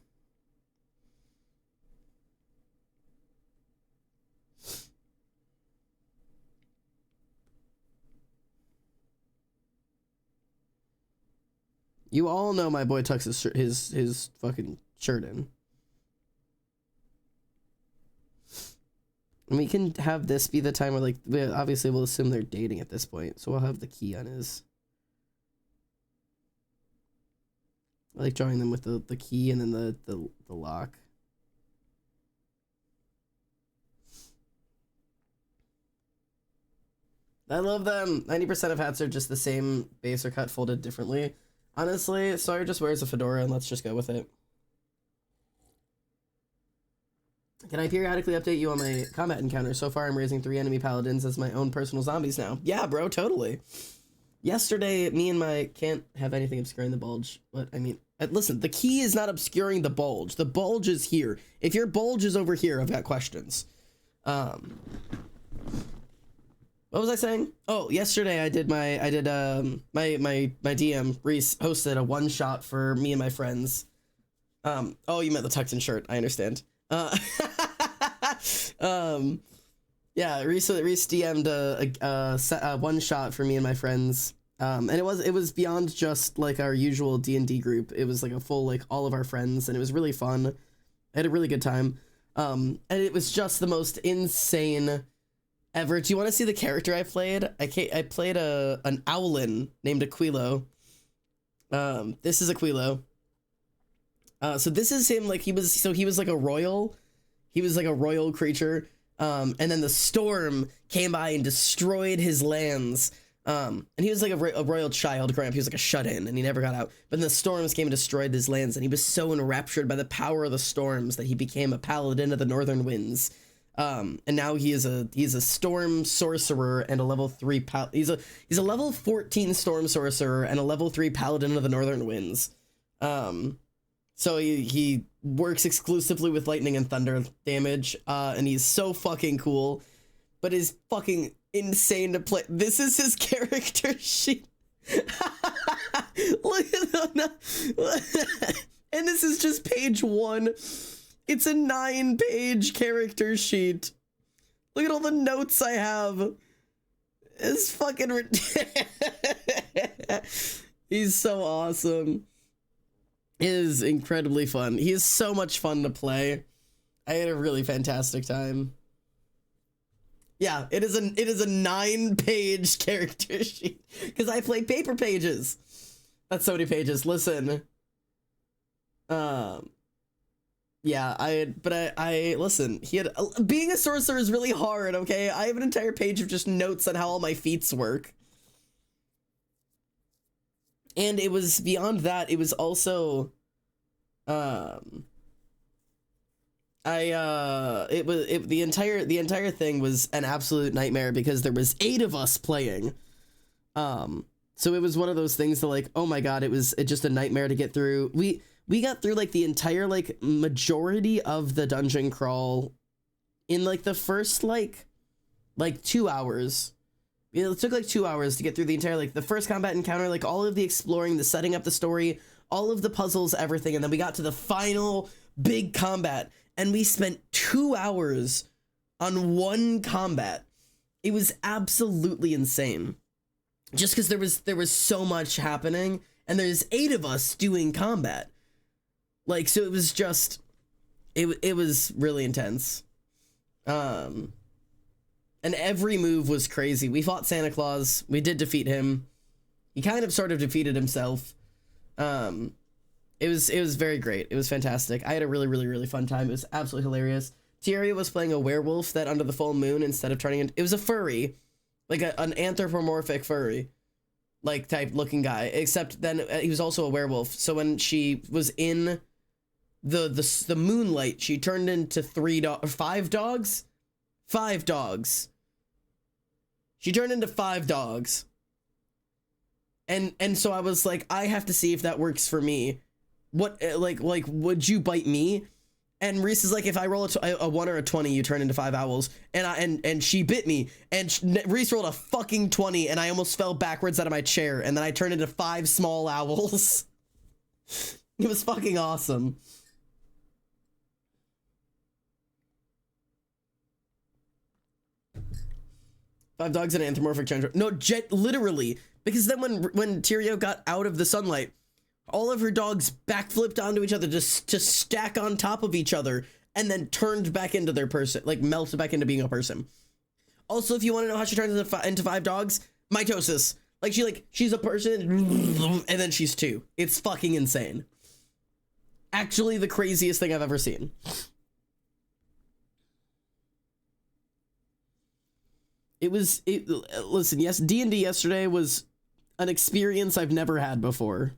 You all know my boy tucks his fucking shirt in. And we can have this be the time where like obviously we'll assume they're dating at this point, so we'll have the key on his. I like drawing them with the key and then the lock. I love them. 90% of hats are just the same base or cut folded differently. Honestly, Sawyer just wears a fedora and let's just go with it. Can I periodically update you on my combat encounters? So far, I'm raising 3 enemy paladins as my own personal zombies now. Yeah, bro, totally. Yesterday, me and my... Can't have anything obscuring the bulge. But, I mean... Listen, the key is not obscuring the bulge. The bulge is here. If your bulge is over here, I've got questions. What was I saying? Oh, yesterday I did my DM, Reese, hosted a one-shot for me and my friends. Oh, you meant the tucked in shirt. I understand. Yeah, Reese DM'd a one shot for me and my friends, and it was beyond just like our usual D&D group. It was like a full like all of our friends, and it was really fun. I had a really good time, and it was just the most insane ever. Do you want to see the character I played? I played an owlin named Aquilo. This is Aquilo. So this is him. Like he was like a royal. He was like a royal creature. And then the storm came by and destroyed his lands. And he was like a royal child growing up. He was like a shut-in, and he never got out. But then the storms came and destroyed his lands, and he was so enraptured by the power of the storms that he became a paladin of the northern winds. And now he's a storm sorcerer and a level 3 he's a level 14 storm sorcerer and a level 3 paladin of the northern winds. So he works exclusively with lightning and thunder damage, and he's so fucking cool, but is fucking insane to play. This is his character sheet. Look at that. And this is just page 1. It's a 9-page character sheet. Look at all the notes I have. It's fucking He's so awesome. It is incredibly fun. He is so much fun to play. I had a really fantastic time. Yeah, it is a 9-page character sheet because I play paper pages. That's so many pages. Listen. Yeah, I listen, he had, being a sorcerer is really hard, okay? I have an entire page of just notes on how all my feats work. And it was beyond that, it was also, the entire thing was an absolute nightmare because there was 8 of us playing. So it was one of those things that, like, oh my god, it's just a nightmare to get through. We got through like the entire like majority of the dungeon crawl in like the first like 2 hours. It took like 2 hours to get through the entire, like, the first combat encounter, like all of the exploring, the setting up the story, all of the puzzles, everything, and then we got to the final big combat, and we spent 2 hours on one combat. It was absolutely insane. Just because there was so much happening, and there's 8 of us doing combat. Like, so it was just, it was really intense. And every move was crazy. We fought Santa Claus. We did defeat him. He kind of sort of defeated himself. It was very great. It was fantastic. I had a really, really, really fun time. It was absolutely hilarious. Tieria was playing a werewolf that under the full moon, instead of turning into, it was a furry, like an anthropomorphic furry, like type looking guy, except then he was also a werewolf. So when she was in the moonlight, she turned into 5 dogs. 5 dogs. She turned into 5 dogs. And so I was like, I have to see if that works for me. What, like, would you bite me? And Reese is like, if I roll a 1 or a 20, you turn into 5 owls. And she bit me. And Reese rolled a fucking 20, and I almost fell backwards out of my chair. And then I turned into 5 small owls. It was fucking awesome. Five dogs and an anthropomorphic giant. No, literally. Because then when Tyrio got out of the sunlight, all of her dogs backflipped onto each other to stack on top of each other, and then turned back into their person, like melted back into being a person. Also, if you want to know how she turns into 5 dogs, mitosis. Like she's a person, and then she's 2. It's fucking insane. Actually, the craziest thing I've ever seen. Listen, yes, D&D yesterday was an experience I've never had before.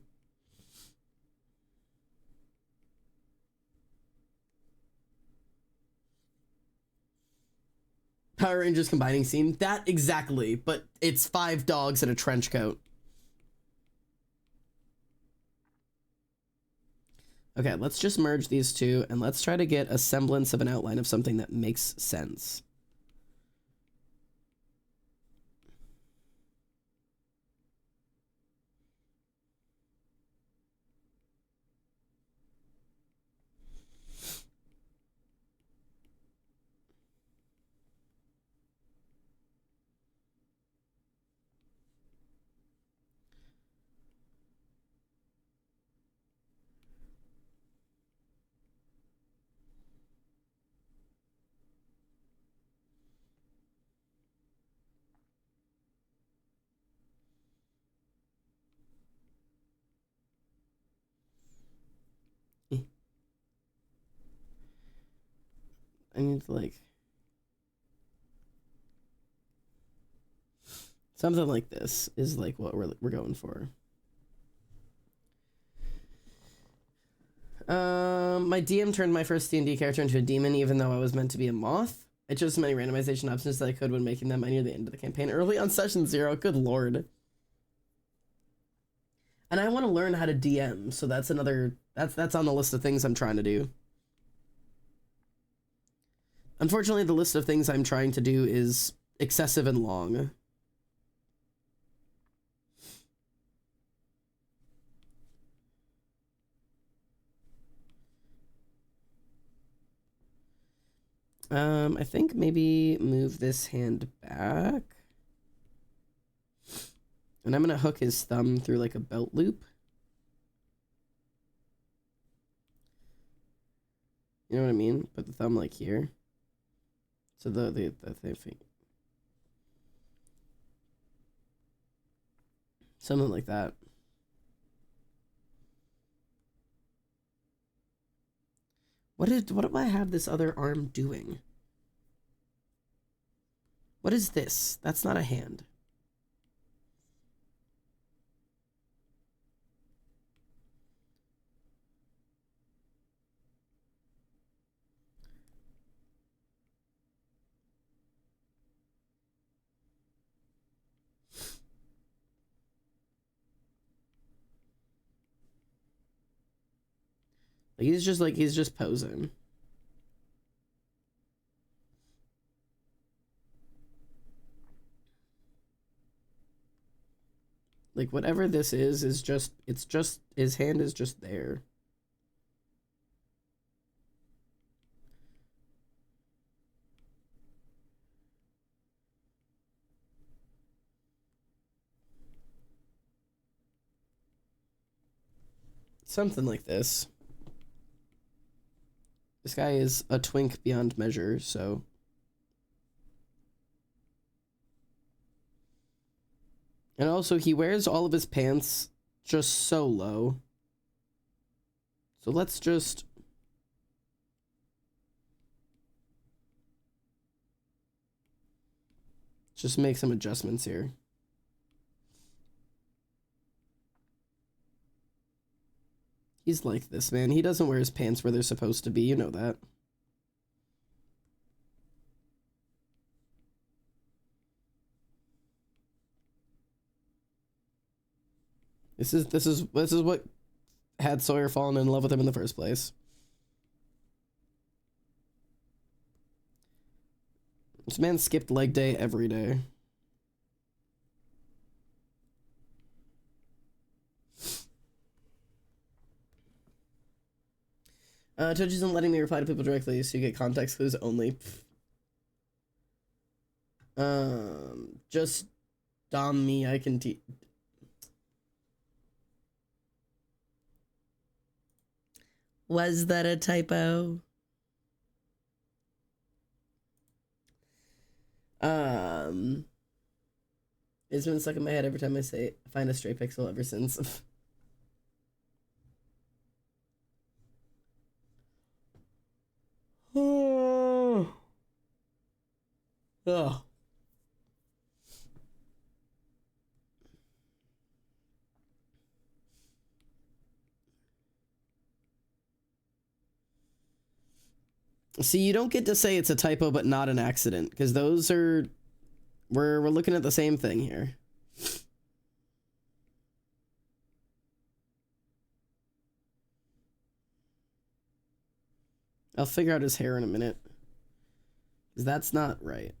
Power Rangers combining scene, that exactly, but it's 5 dogs in a trench coat. Okay, let's just merge these two, and let's try to get a semblance of an outline of something that makes sense. I need to, like, something like this is like what we're going for. My DM turned my first D&D character into a demon, even though I was meant to be a moth. I chose as many randomization options that I could when making them. I near the end of the campaign, early on session 0. Good lord. And I want to learn how to DM, so that's another, that's on the list of things I'm trying to do. Unfortunately, the list of things I'm trying to do is excessive and long. I think maybe move this hand back. And I'm gonna hook his thumb through like a belt loop. You know what I mean? Put the thumb like here. So the thing. Something like that. What do I have this other arm doing? What is this? That's not a hand. He's just posing. Like whatever this is just, it's just, his hand is just there. Something like this. This guy is a twink beyond measure, so. And also, he wears all of his pants just so low. So let's just make some adjustments here. He's like this, man. He doesn't wear his pants where they're supposed to be. You know that. This is what had Sawyer fallen in love with him in the first place. This man skipped leg day every day. Twitch isn't letting me reply to people directly, so you get context clues only. Just dom me, I can teach. Was that a typo? It's been stuck in my head every time I say find a stray pixel ever since. Oh. Oh. See, you don't get to say it's a typo but not an accident, because those are we're looking at the same thing here. I'll figure out his hair in a minute, because that's not right.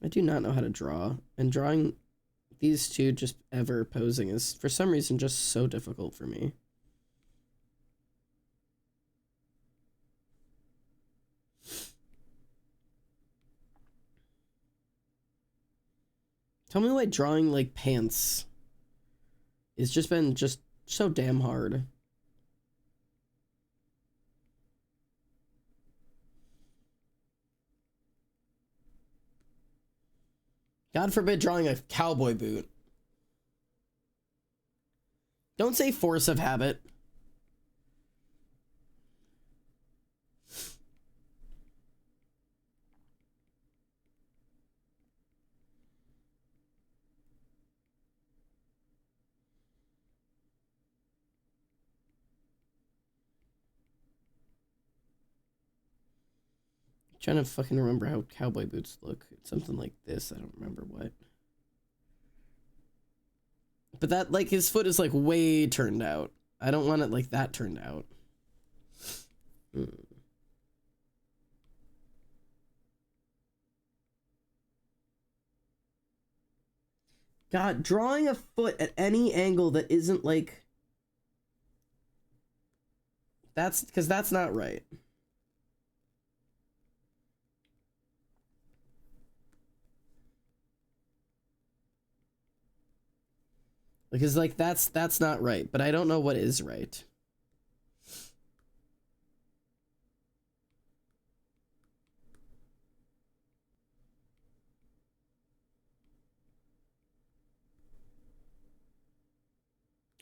I do not know how to draw, and drawing these two just ever posing is, for some reason, just so difficult for me. Tell me why drawing, like, pants has just been just so damn hard. God forbid drawing a cowboy boot. Don't say force of habit. Trying to fucking remember how cowboy boots look. It's something like this. I don't remember what. But that, like, his foot is, like, way turned out. I don't want it, like, that turned out. God, drawing a foot at any angle that isn't, like... That's... Because that's not right. Because like that's not right, but I don't know what is right.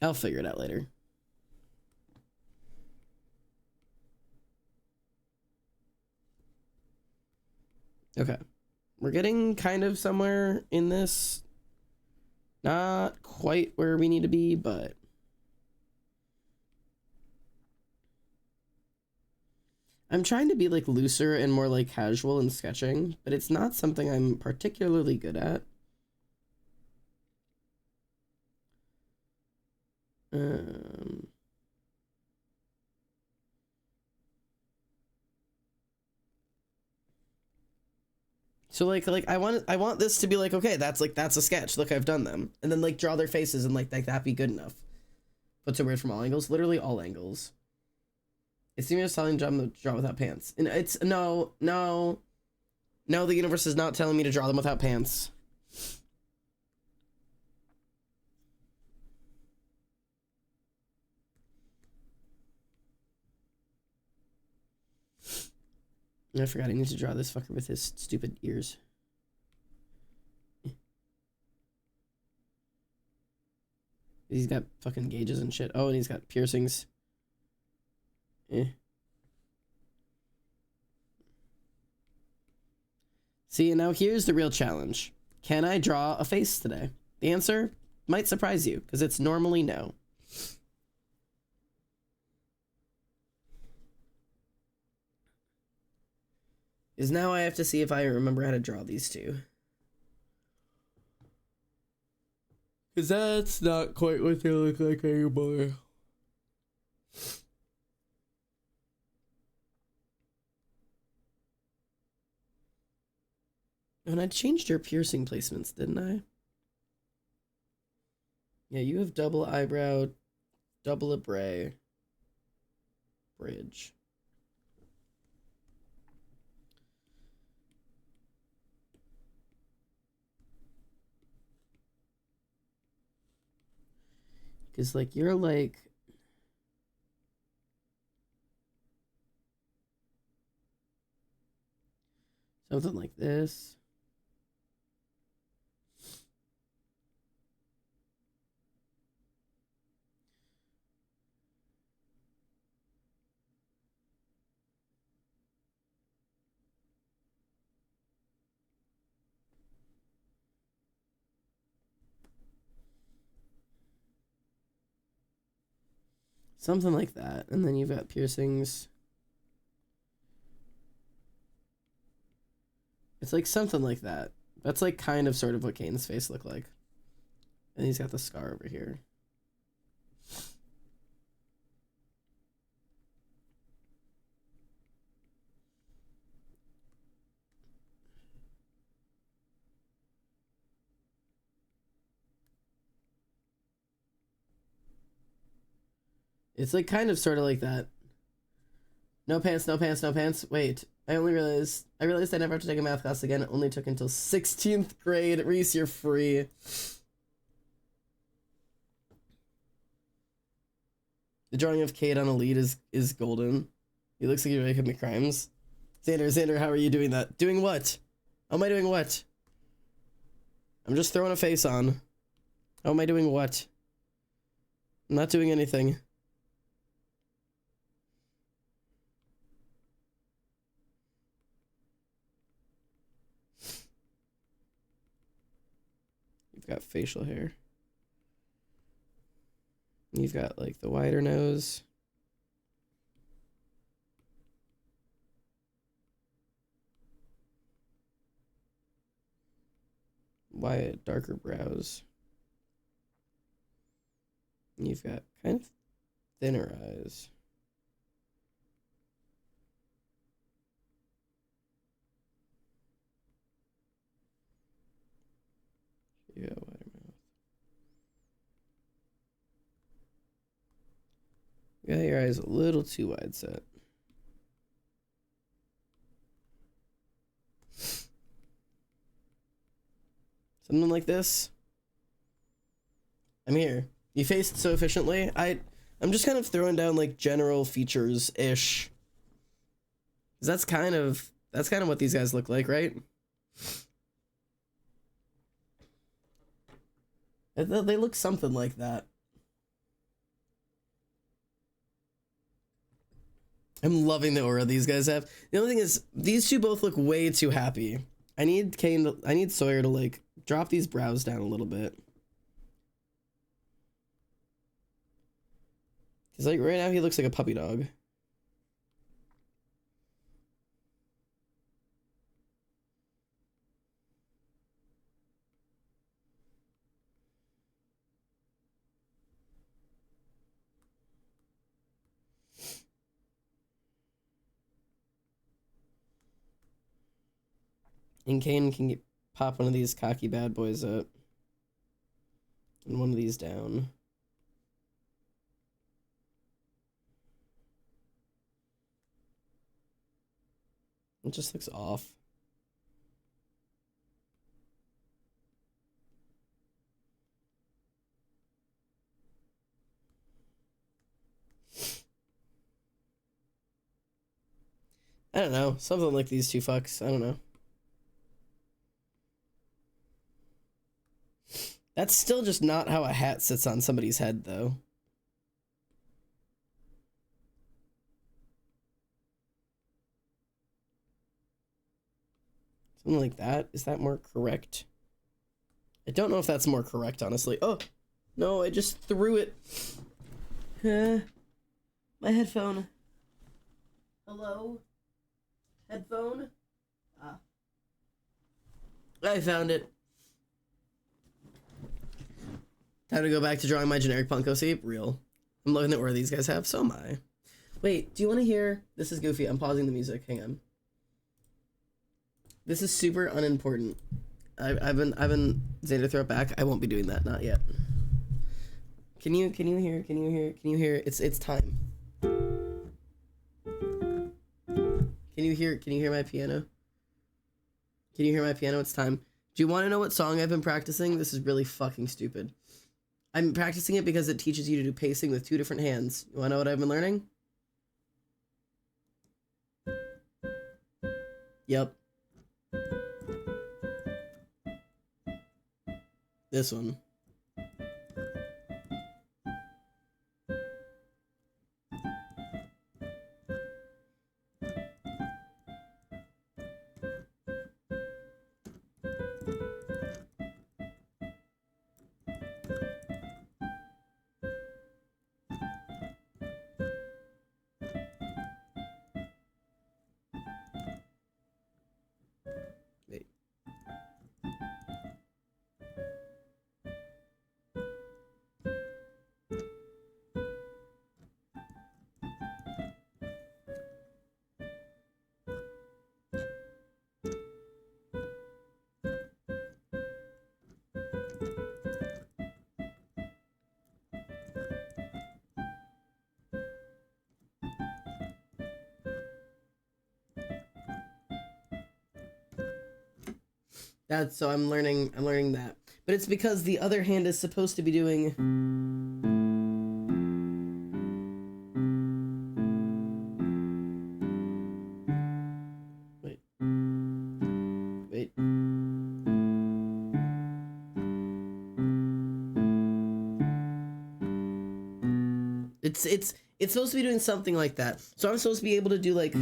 I'll figure it out later. Okay. We're getting kind of somewhere in this. Not quite where we need to be, but I'm trying to be like looser and more like casual in sketching, but it's not something I'm particularly good at. So like I want this to be like, okay, that's a sketch. Look, I've done them. And then like draw their faces and like that be good enough. What's so weird from all angles? Literally all angles. It's even telling to draw without pants. And it's no, the universe is not telling me to draw them without pants. I forgot I need to draw this fucker with his stupid ears. He's got fucking gauges and shit. Oh, and he's got piercings. See, and now here's the real challenge. Can I draw a face today? The answer might surprise you, because it's normally no. Is now I have to see if I remember how to draw these two. Because that's not quite what they look like anymore. And I changed your piercing placements, didn't I? Yeah, you have double eyebrow, double labrae, bridge. Because, like, you're like... something like this. Something like that. And then you've got piercings. It's like something like that. That's like kind of sort of what Kane's face looked like. And he's got the scar over here. It's like kind of sort of like that. No pants, no pants, no pants. Wait, I realized I never have to take a math class again. It only took until 16th grade. Reese, you're free. The drawing of Kate on a lead is golden. He looks like you're making me crimes. Xander, how are you doing that? Doing what? How am I doing what? I'm just throwing a face on. How am I doing what? I'm not doing anything. You've got facial hair. You've got like the wider nose. Wide, darker brows. You've got kind of thinner eyes. Yeah, wider mouth. Yeah, your eyes a little too wide set. Something like this. I'm here. You faced so efficiently. I'm just kind of throwing down like general features ish. That's kind of what these guys look like, right? They look something like that. I'm loving the aura these guys have. The only thing is, these two both look way too happy. I need Sawyer to like drop these brows down a little bit. Cause like right now he looks like a puppy dog. And Kane can pop one of these cocky bad boys up. And one of these down. It just looks off. I don't know. Something like these two fucks. I don't know. That's still just not how a hat sits on somebody's head, though. Something like that. Is that more correct? I don't know if that's more correct, honestly. Oh, no, I just threw it. My headphone. Hello? Headphone? Ah. I found it. Time to go back to drawing my generic Punko. See, real. I'm loving the aura these guys have. So am I. Wait, do you want to hear? This is goofy. I'm pausing the music. Hang on. This is super unimportant. I've been Xander, throw it back. I won't be doing that. Not yet. Can you hear? It's time. Can you hear my piano? Can you hear my piano? It's time. Do you want to know what song I've been practicing? This is really fucking stupid. I'm practicing it because it teaches you to do pacing with 2 different hands. You want to know what I've been learning? Yep. This one. That's so I'm learning that. But it's because the other hand is supposed to be doing Wait. It's supposed to be doing something like that. So I'm supposed to be able to do like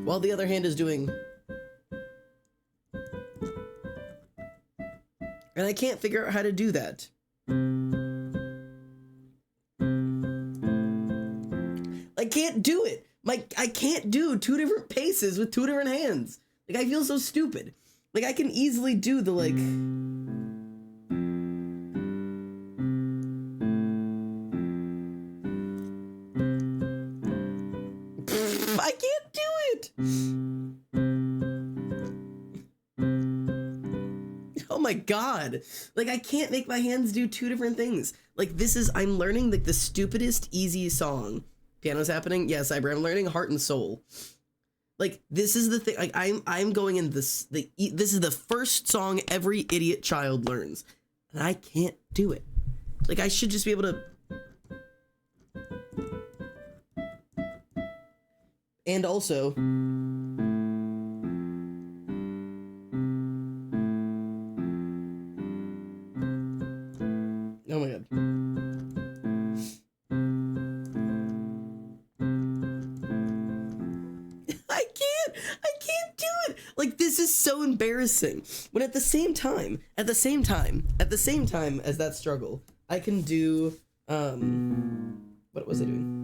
while the other hand is doing. And I can't figure out how to do that. I can't do it. I can't do 2 different paces with 2 different hands. Like, I feel so stupid. Like, I can easily do the, like... I can't do it! Oh my god. Like, I can't make my hands do 2 different things. Like, I'm learning, like, the stupidest easy song. Piano's happening? Yes, I'm learning Heart and Soul. Like, this is the thing. Like, I'm going in this. This is the first song every idiot child learns, and I can't do it. Like, I should just be able to. And also. Oh my god. I can't do it. Like, this is so embarrassing. When at the same time as that struggle, I can do, what was I doing?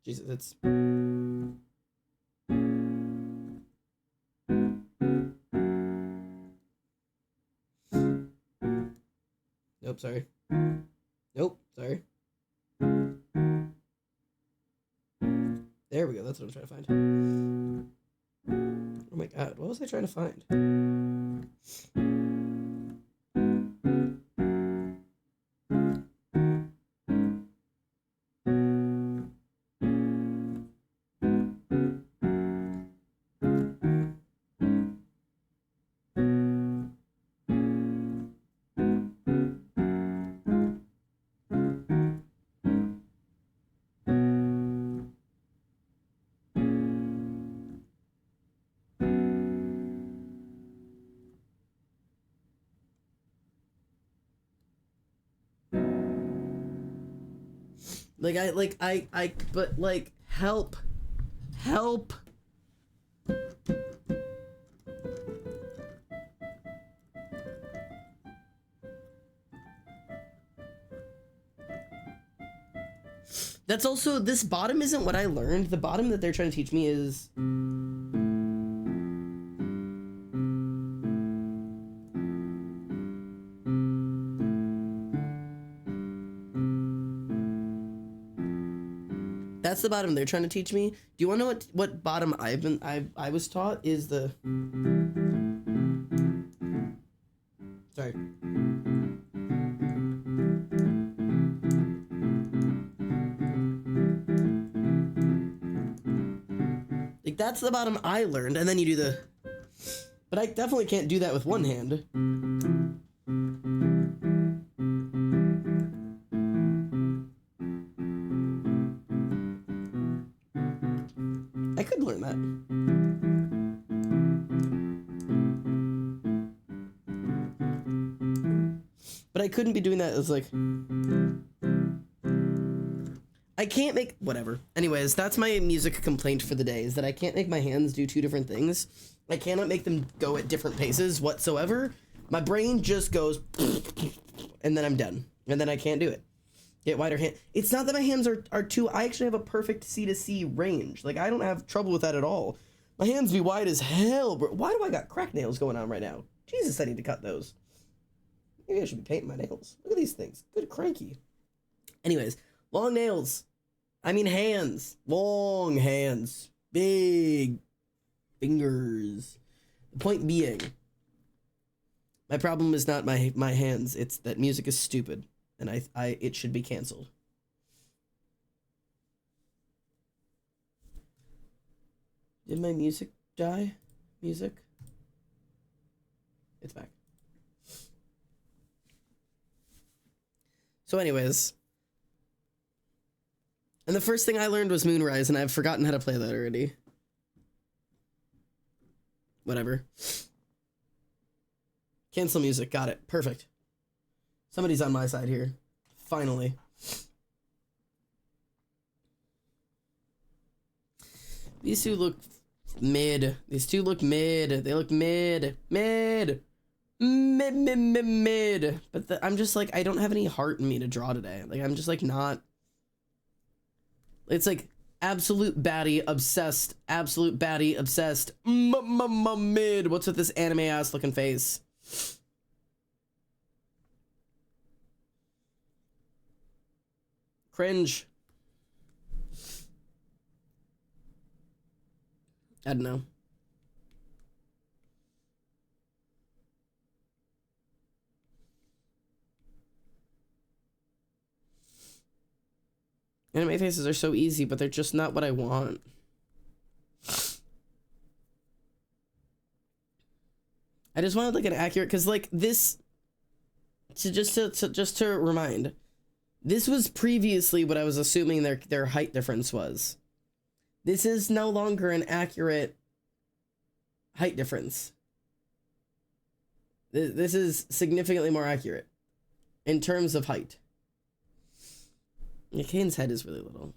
Jesus, it's. Nope, sorry. Nope, sorry. There we go, that's what I'm trying to find. Oh my god, what was I trying to find? But like, help. That's also, this bottom isn't what I learned. The bottom that they're trying to teach me is. That's the bottom they're trying to teach me. Do you want to know what bottom I was taught is the. Sorry. Like, that's the bottom I learned, and then you do the. But I definitely can't do that with one hand. I could learn that. But I couldn't be doing that as like. I can't make. Whatever. Anyways, that's my music complaint for the day, is that I can't make my hands do two different things. I cannot make them go at different paces whatsoever. My brain just goes. And then I'm done. And then I can't do it. Get wider hand. It's not that my hands are too. I actually have a perfect C to C range. Like, I don't have trouble with that at all. My hands be wide as hell, bro. Why do I got crack nails going on right now? Jesus, I need to cut those. Maybe I should be painting my nails. Look at these things. Good cranky. Anyways, long nails. I mean hands. Long hands. Big fingers. The point being, my problem is not my hands. It's that music is stupid. And it should be canceled. Did my music die? Music? It's back. So anyways. And the first thing I learned was Moonrise, and I've forgotten how to play that already. Whatever. Cancel music. Got it. Perfect. Somebody's on my side here. Finally. These two look mid. These two look mid. They look mid. Mid. Mid. But I'm just like, I don't have any heart in me to draw today. Like, I'm just like not. It's like absolute baddie obsessed. Absolute baddie obsessed. Mid. What's with this anime ass looking face? Cringe. I don't know. Anime faces are so easy, but they're just not what I want. I just wanted like an accurate, because like this, just to remind, this was previously what I was assuming their height difference was. This is no longer an accurate height difference. This is significantly more accurate in terms of height. Yeah, Kane's head is really little.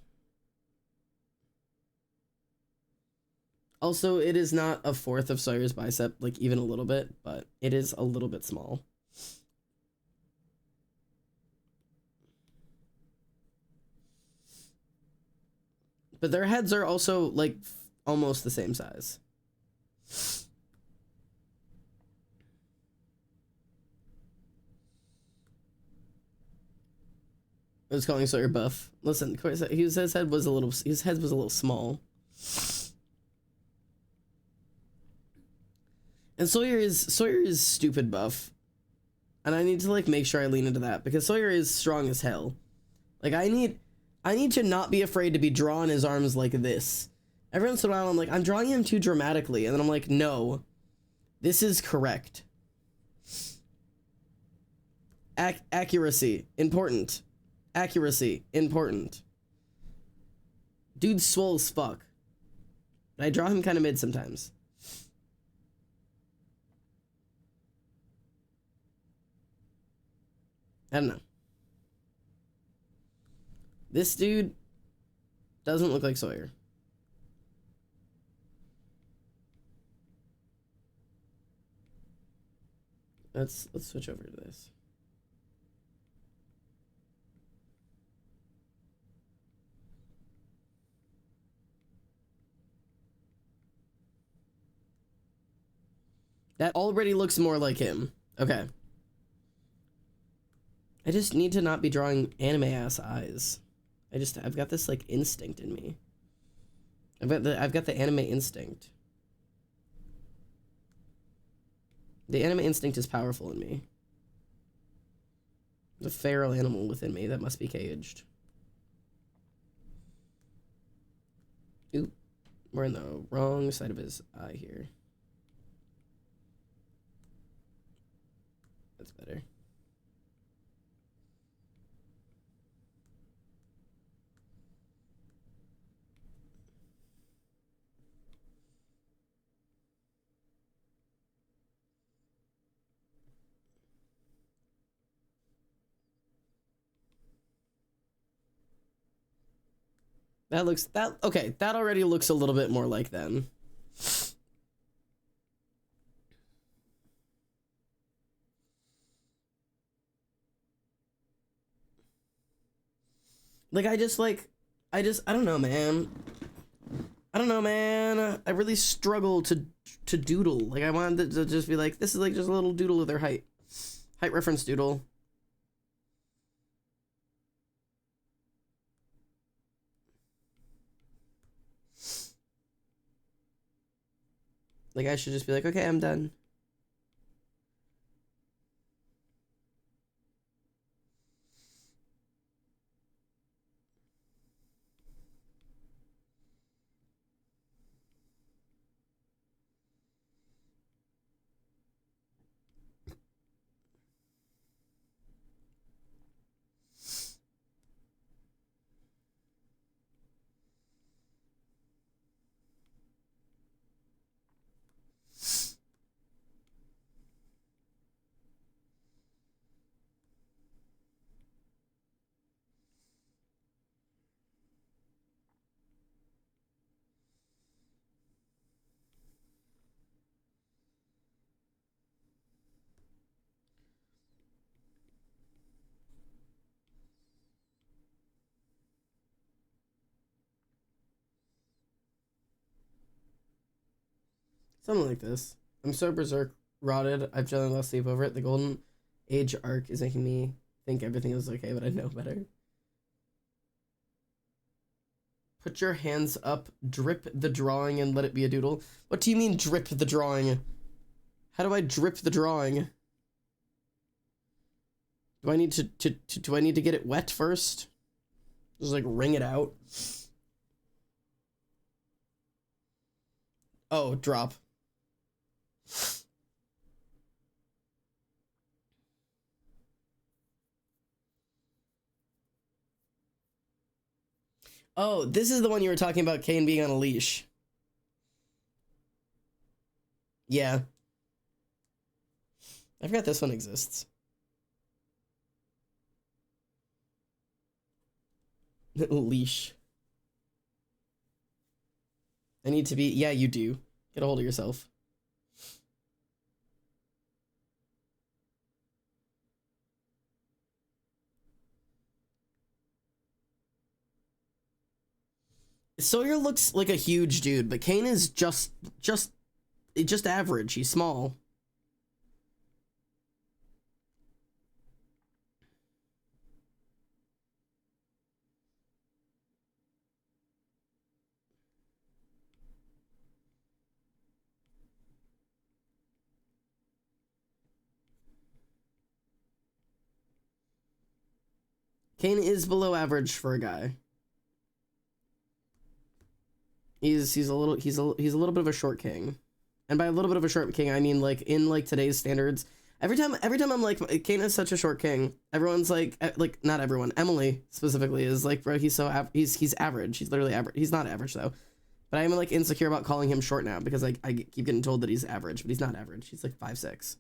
Also, it is not a fourth of Sawyer's bicep, like even a little bit, but it is a little bit small. But their heads are also like almost the same size. I was calling Sawyer buff. Listen, his head was a little small. And Sawyer is stupid buff. And I need to like make sure I lean into that because Sawyer is strong as hell. Like I need to not be afraid to be drawing his arms like this. Every once in a while I'm like, I'm drawing him too dramatically, and then I'm like, no. This is correct. Accuracy, important. Accuracy, important. Dude's swole as fuck. I draw him kind of mid sometimes. I don't know. This dude doesn't look like Sawyer. Let's switch over to this. That already looks more like him. Okay. I just need to not be drawing anime ass eyes. I've got this like instinct in me. I've got the anime instinct. The anime instinct is powerful in me. The feral animal within me that must be caged. Oop. We're in the wrong side of his eye here. That's better. That already looks a little bit more like them. Like, I don't know, man. I don't know, man. I really struggle to doodle. Like, I wanted to just be like, this is like just a little doodle of their height. Height reference doodle. Like, I should just be like, okay, I'm done. Something like this. I'm so berserk rotted. I've generally lost sleep over it. The Golden Age arc is making me think everything is okay, but I know better. Put your hands up, drip the drawing, and let it be a doodle. What do you mean, drip the drawing? How do I drip the drawing? Do I need to get it wet first? Just like ring it out. Oh, drop. Oh, this is the one you were talking about, Kane being on a leash. Yeah. I forgot this one exists. Leash. I need to be... Yeah, you do. Get a hold of yourself. Sawyer looks like a huge dude, but Kane is just average. He's small. Kane is below average for a guy. He's a little bit of a short king. And by a little bit of a short king, I mean like in like today's standards. Every time I'm like, Kane is such a short king, everyone's like not everyone, Emily specifically is like, bro, he's he's average. He's literally average. He's not average though. But I'm like insecure about calling him short now because like I keep getting told that he's average, but he's not average. He's like 5'6".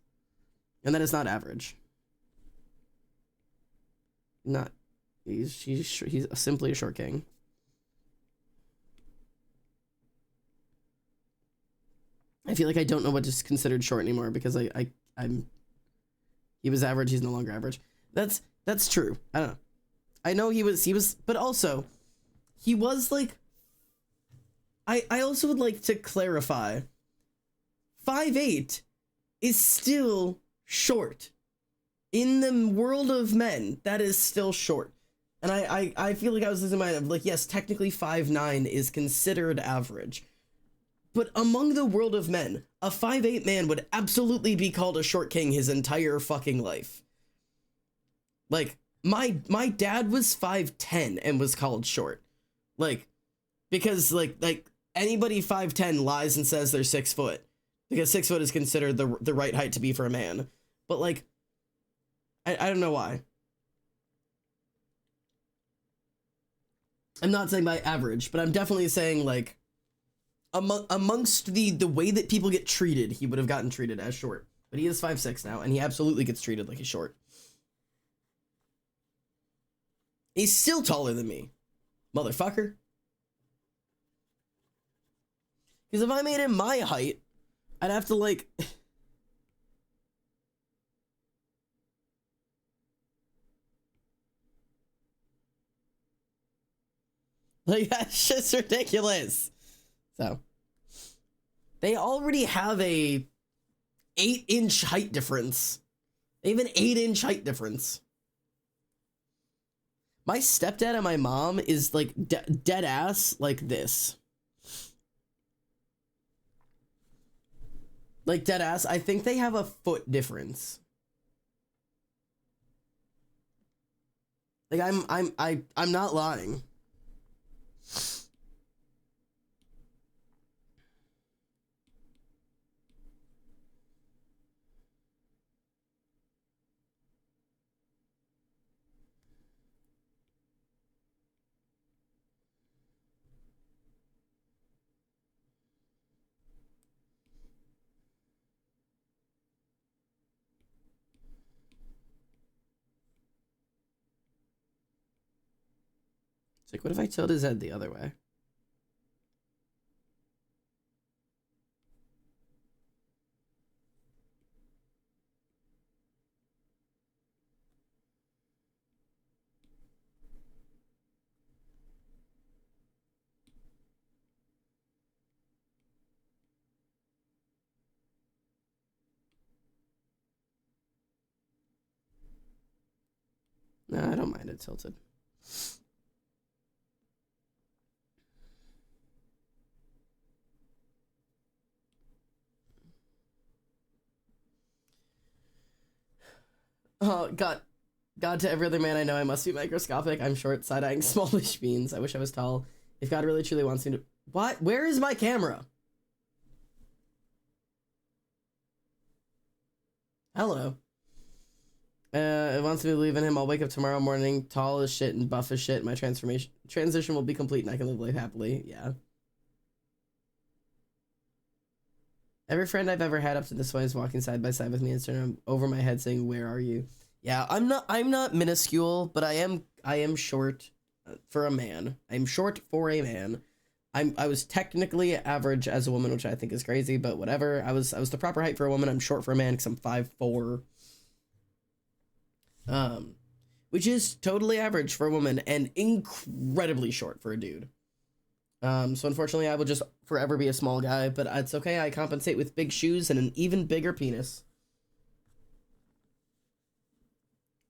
And that is not average. He's simply a short king. I feel like I don't know what is considered short anymore because he was average, he's no longer average. That's true. I don't know. I know he was, but also he was like, I also would like to clarify 5'8" is still short. In the world of men, that is still short. And I feel like I was losing my mind. Like, yes, technically 5'9" is considered average. But among the world of men, a 5'8" man would absolutely be called a short king his entire fucking life. Like, my dad was 5'10" and was called short. Like, because, like anybody 5'10" lies and says they're 6 foot. Because 6 foot is considered the right height to be for a man. But, like, I don't know why. I'm not saying by average, but I'm definitely saying, like, amongst the way that people get treated, he would have gotten treated as short. But he is 5'6" now, and he absolutely gets treated like he's short. He's still taller than me, motherfucker. Because if I made him my height, I'd have to, like... like, that's just ridiculous. So, they already have a 8-inch height difference. They have an 8-inch height difference. My stepdad and my mom is like dead ass like this. Like dead ass. I think they have a foot difference. Like I'm not lying. It's like, what if I tilt his head the other way? No, I don't mind it tilted. Oh, God. God, to every other man I know, I must be microscopic. I'm short, side-eyeing smallish beans. I wish I was tall. If God really truly wants me to... What? Where is my camera? Hello. It wants me to believe in him. I'll wake up tomorrow morning, tall as shit and buff as shit. My transition will be complete and I can live life happily. Yeah. Every friend I've ever had up to this point is walking side by side with me and turning over my head saying, "Where are you?" Yeah, I'm not minuscule, but I am short for a man. I'm short for a man. I was technically average as a woman, which I think is crazy, but whatever. I was the proper height for a woman. I'm short for a man because I'm 5'4". Which is totally average for a woman and incredibly short for a dude. So unfortunately I will just forever be a small guy, but it's okay. I compensate with big shoes and an even bigger penis.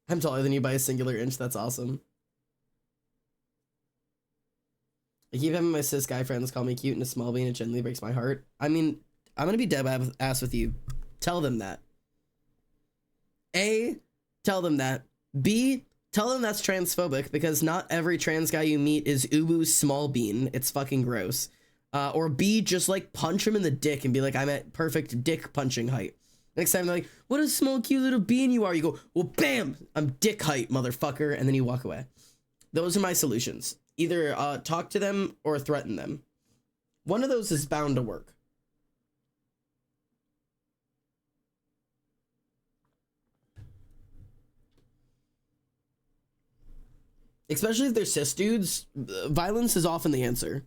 I'm taller than you by a singular inch. That's awesome. I keep having my cis guy friends call me cute and a small bean. It genuinely breaks my heart. I mean, I'm gonna be dead ass with you. Tell them that. A, tell them that. B, tell them that's transphobic because not every trans guy you meet is uwu small bean. It's fucking gross. Or B, just like punch him in the dick and be like, I'm at perfect dick punching height. Next time they're like, what a small cute little bean you are. You go, well, bam, I'm dick height, motherfucker. And then you walk away. Those are my solutions. Either talk to them or threaten them. One of those is bound to work. Especially if they're cis dudes, violence is often the answer.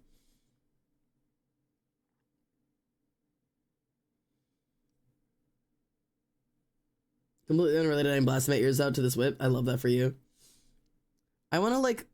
Completely unrelated, I'm blasting my ears out to this whip. I love that for you. I want to like...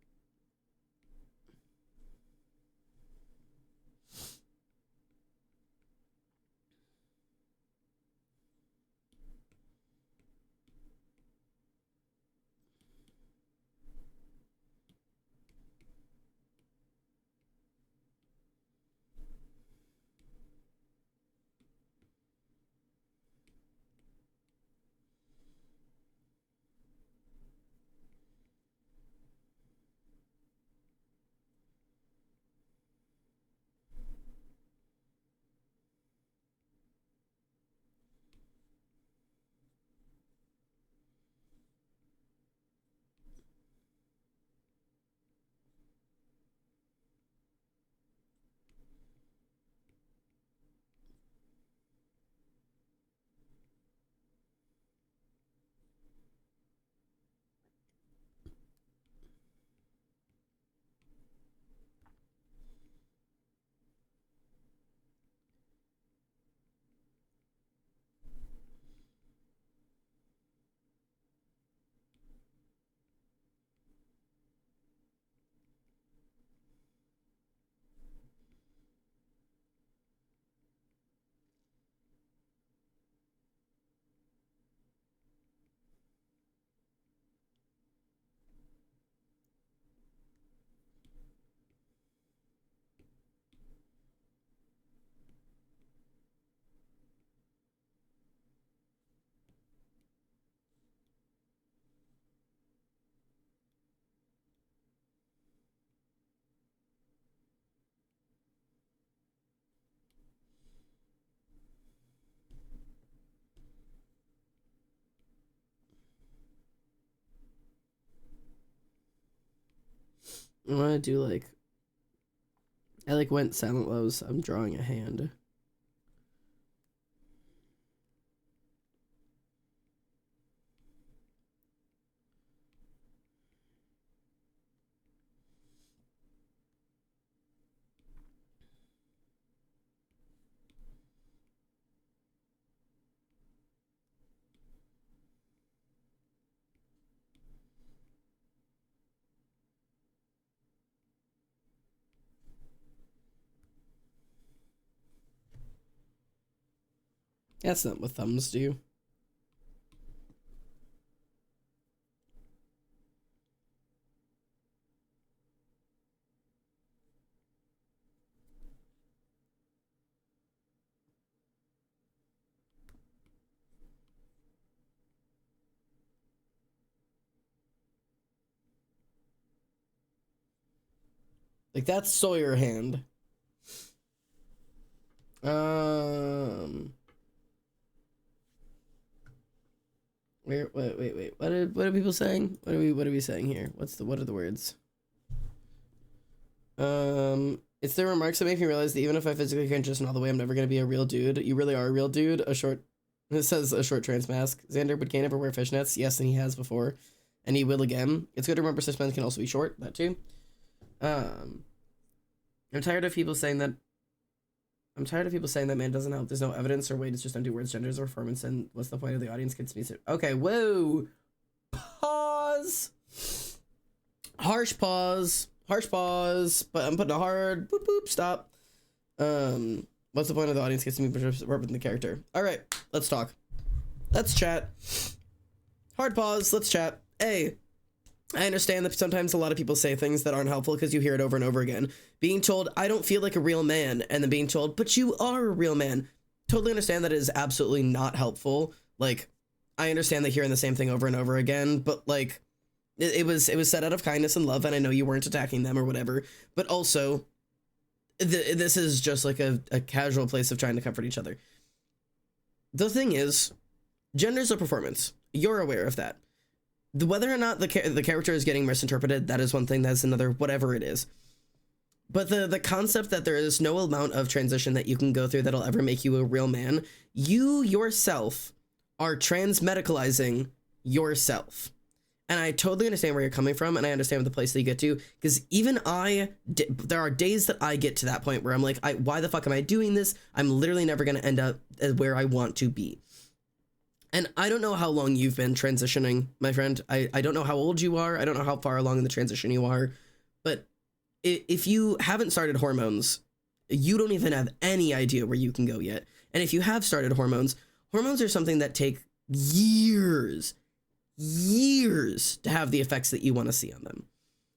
I want to do like... I like went silent lows. I'm drawing a hand. That's not what thumbs do. Like, that's Sawyer hand. Wait. What are people saying? What are we saying here? What are the words? It's the remarks that make me realize that even if I physically can't just all the way, I'm never gonna be a real dude. You really are a real dude. It says a short trans mask. Xander, but can't ever wear fishnets. Yes, and he has before, and he will again. It's good to remember cis men can also be short. That too. I'm tired of people saying that. I'm tired of people saying that man doesn't help. There's no evidence or weight. It's just empty words, genders, or performance. And what's the point of the audience gets me? Okay, whoa. Pause. Harsh pause. Harsh pause. But I'm putting a hard boop boop stop. What's the point of the audience gets me representing the character? All right, let's talk. Let's chat. Hard pause. Let's chat. Hey. I understand that sometimes a lot of people say things that aren't helpful because you hear it over and over again. Being told, I don't feel like a real man, and then being told, but you are a real man. Totally understand that it is absolutely not helpful. Like, I understand that hearing the same thing over and over again, but like, it was said out of kindness and love, and I know you weren't attacking them or whatever, but also, this is just like a casual place of trying to comfort each other. The thing is, gender's a performance. You're aware of that. Whether or not the character is getting misinterpreted, that is one thing, that's another, whatever it is. But the concept that there is no amount of transition that you can go through that'll ever make you a real man, you yourself are trans-medicalizing yourself. And I totally understand where you're coming from, and I understand the place that you get to, because even there are days that I get to that point where I'm like, why the fuck am I doing this? I'm literally never going to end up where I want to be. And I don't know how long you've been transitioning, my friend. I don't know how old you are. I don't know how far along in the transition you are. But if you haven't started hormones, you don't even have any idea where you can go yet. And if you have started hormones are something that take years to have the effects that you want to see on them.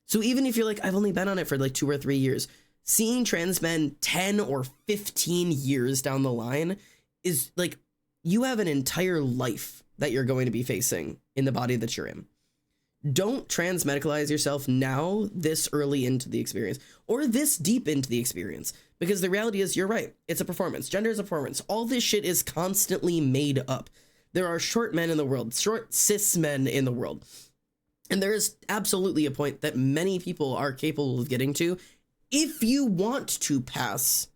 So even if you're like, I've only been on it for like 2 or 3 years, seeing trans men 10 or 15 years down the line is like, you have an entire life that you're going to be facing in the body that you're in. Don't trans-medicalize yourself now, this early into the experience, or this deep into the experience, because the reality is, you're right, it's a performance. Gender is a performance. All this shit is constantly made up. There are short men in the world, short cis men in the world, and there is absolutely a point that many people are capable of getting to, if you want to pass,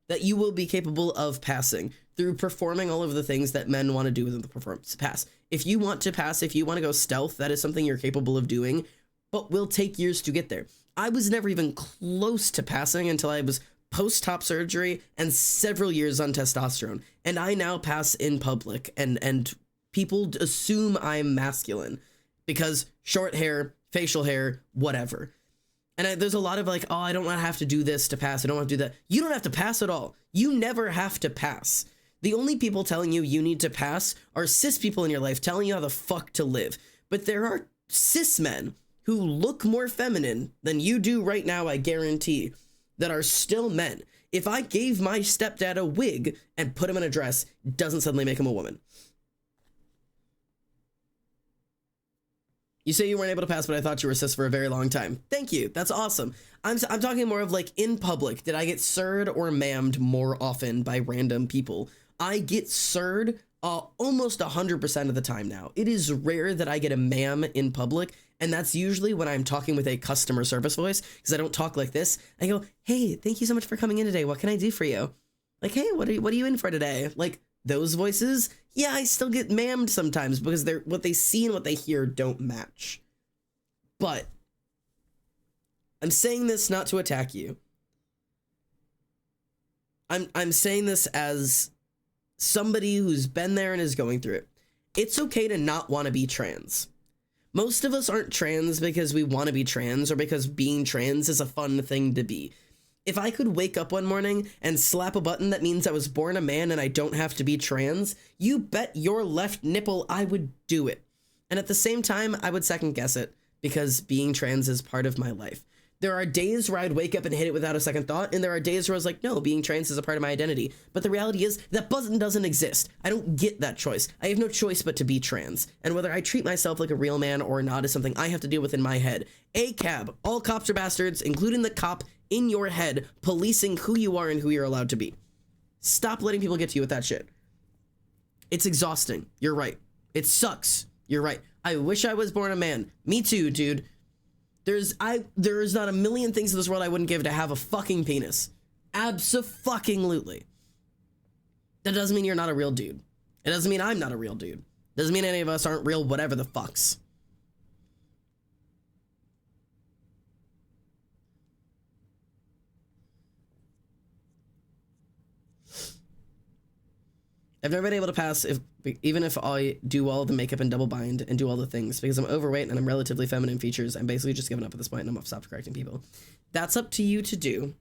that you will be capable of passing through performing all of the things that men want to do within the performance pass. If you want to pass, if you want to go stealth, that is something you're capable of doing, but will take years to get there. I was never even close to passing until I was post-top surgery and several years on testosterone. And I now pass in public, and people assume I'm masculine because short hair, facial hair, whatever. And there's a lot of like, oh, I don't want to have to do this to pass. I don't want to do that. You don't have to pass at all. You never have to pass. The only people telling you need to pass are cis people in your life telling you how the fuck to live. But there are cis men who look more feminine than you do right now, I guarantee, that are still men. If I gave my stepdad a wig and put him in a dress, it doesn't suddenly make him a woman. You say you weren't able to pass, but I thought you were cis for a very long time. Thank you. That's awesome. I'm talking more of like in public. Did I get sirred or ma'amed more often by random people? I get sirred almost 100% of the time now. It is rare that I get a ma'am in public, and that's usually when I'm talking with a customer service voice, because I don't talk like this. I go, hey, thank you so much for coming in today. What can I do for you? Like, hey, what are you in for today? Like, those voices, yeah, I still get ma'amed sometimes because what they see and what they hear don't match. But I'm saying this not to attack you. I'm saying this as somebody who's been there and is going through it. It's okay to not want to be trans. Most of us aren't trans because we want to be trans or because being trans is a fun thing to be. If I could wake up one morning and slap a button that means I was born a man and I don't have to be trans, you bet your left nipple I would do it. And at the same time, I would second guess it because being trans is part of my life. There are days where I'd wake up and hit it without a second thought, and there are days where I was like, no, being trans is a part of my identity. But the reality is, that button doesn't exist. I don't get that choice. I have no choice but to be trans. And whether I treat myself like a real man or not is something I have to deal with in my head. ACAB, all cops are bastards, including the cop in your head policing who you are and who you're allowed to be. Stop letting people get to you with that shit. It's exhausting. You're right. It sucks. You're right. I wish I was born a man. Me too, dude. There's not a million things in this world I wouldn't give to have a fucking penis. Abso-fucking-lutely. That doesn't mean you're not a real dude. It doesn't mean I'm not a real dude. Doesn't mean any of us aren't real whatever the fucks. I've never been able to pass even if I do all the makeup and double bind and do all the things because I'm overweight and I'm relatively feminine features. I'm basically just giving up at this point and I'm off stopped correcting people. That's up to you to do.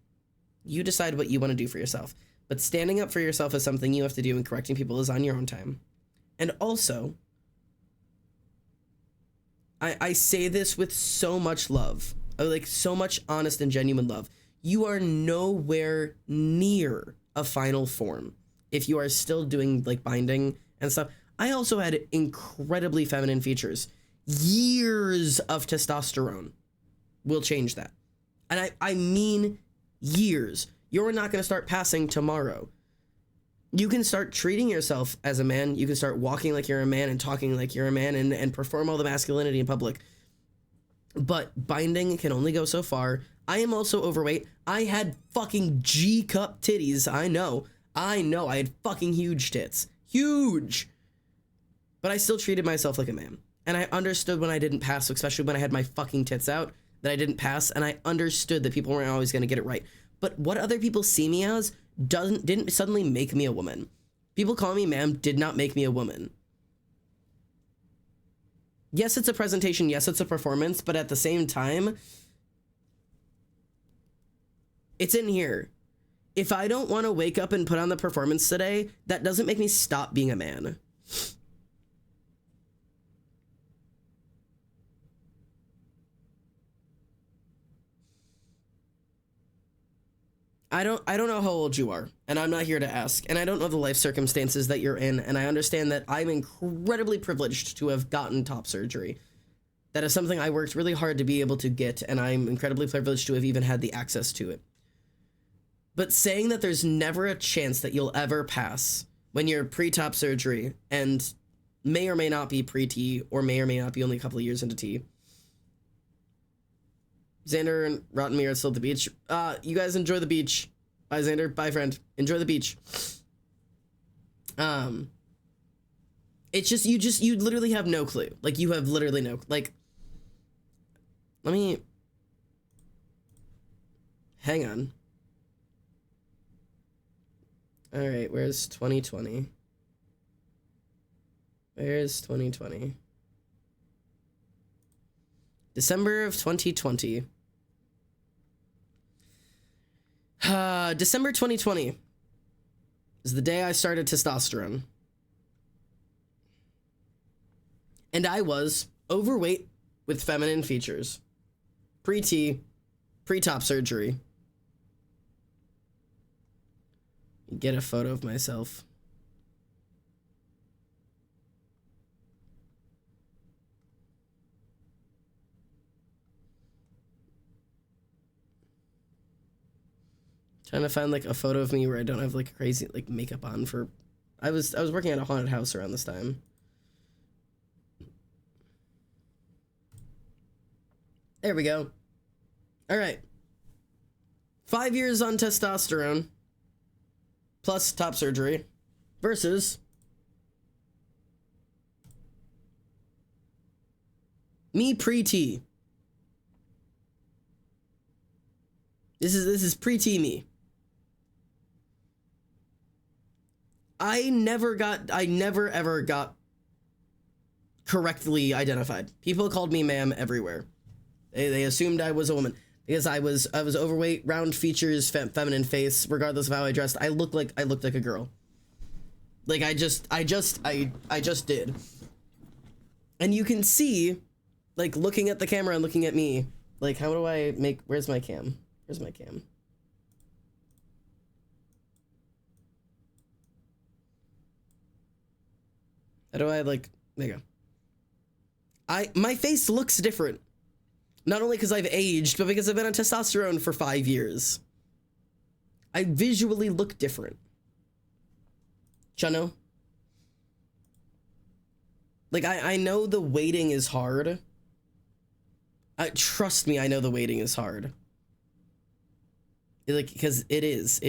You decide what you want to do for yourself. But standing up for yourself is something you have to do, and correcting people is on your own time. And also, I say this with so much love, like so much honest and genuine love. You are nowhere near a final form if you are still doing like binding and stuff. I also had incredibly feminine features. Years of testosterone will change that. And I mean years. You're not going to start passing tomorrow. You can start treating yourself as a man. You can start walking like you're a man and talking like you're a man and perform all the masculinity in public. But binding can only go so far. I am also overweight. I had fucking G-cup titties. I know. I had fucking huge tits. Huge. But I still treated myself like a man. And I understood when I didn't pass, especially when I had my fucking tits out, that I didn't pass. And I understood that people weren't always going to get it right. But what other people see me as didn't suddenly make me a woman. People calling me ma'am did not make me a woman. Yes, it's a presentation. Yes, it's a performance. But at the same time, it's in here. If I don't want to wake up and put on the performance today, that doesn't make me stop being a man. I don't know how old you are, and I'm not here to ask, and I don't know the life circumstances that you're in, and I understand that I'm incredibly privileged to have gotten top surgery. That is something I worked really hard to be able to get, and I'm incredibly privileged to have even had the access to it. But saying that there's never a chance that you'll ever pass when you're pre-top surgery and may or may not be pre-T or may or may not be only a couple of years into T. Xander and Rottenmere are still at the beach. You guys enjoy the beach. Bye, Xander. Bye, friend. Enjoy the beach. It's just, you literally have no clue. Like, you have literally no, like, let me, hang on. All right, where's 2020? Where's 2020? December of 2020. December 2020 is the day I started testosterone. And I was overweight with feminine features. Pre-T, pre-top surgery. Get a photo of myself. Trying to find like a photo of me where I don't have like crazy like makeup on for. I was working at a haunted house around this time. There we go. All right. 5 years on testosterone plus top surgery versus me pre-T. This is pre-T me. I never ever got correctly identified. People called me ma'am everywhere. They assumed I was a woman because I was overweight, round features, feminine face. Regardless of how I dressed, I looked like a girl. Like I just did. And you can see, like looking at the camera and looking at me, like how do I make? Where's my cam? Where's my cam? How do I like? There you go. My face looks different. Not only because I've aged, but because I've been on testosterone for 5 years. I visually look different. Chano? Like, I know the waiting is hard. Trust me, I know the waiting is hard. Like, because it is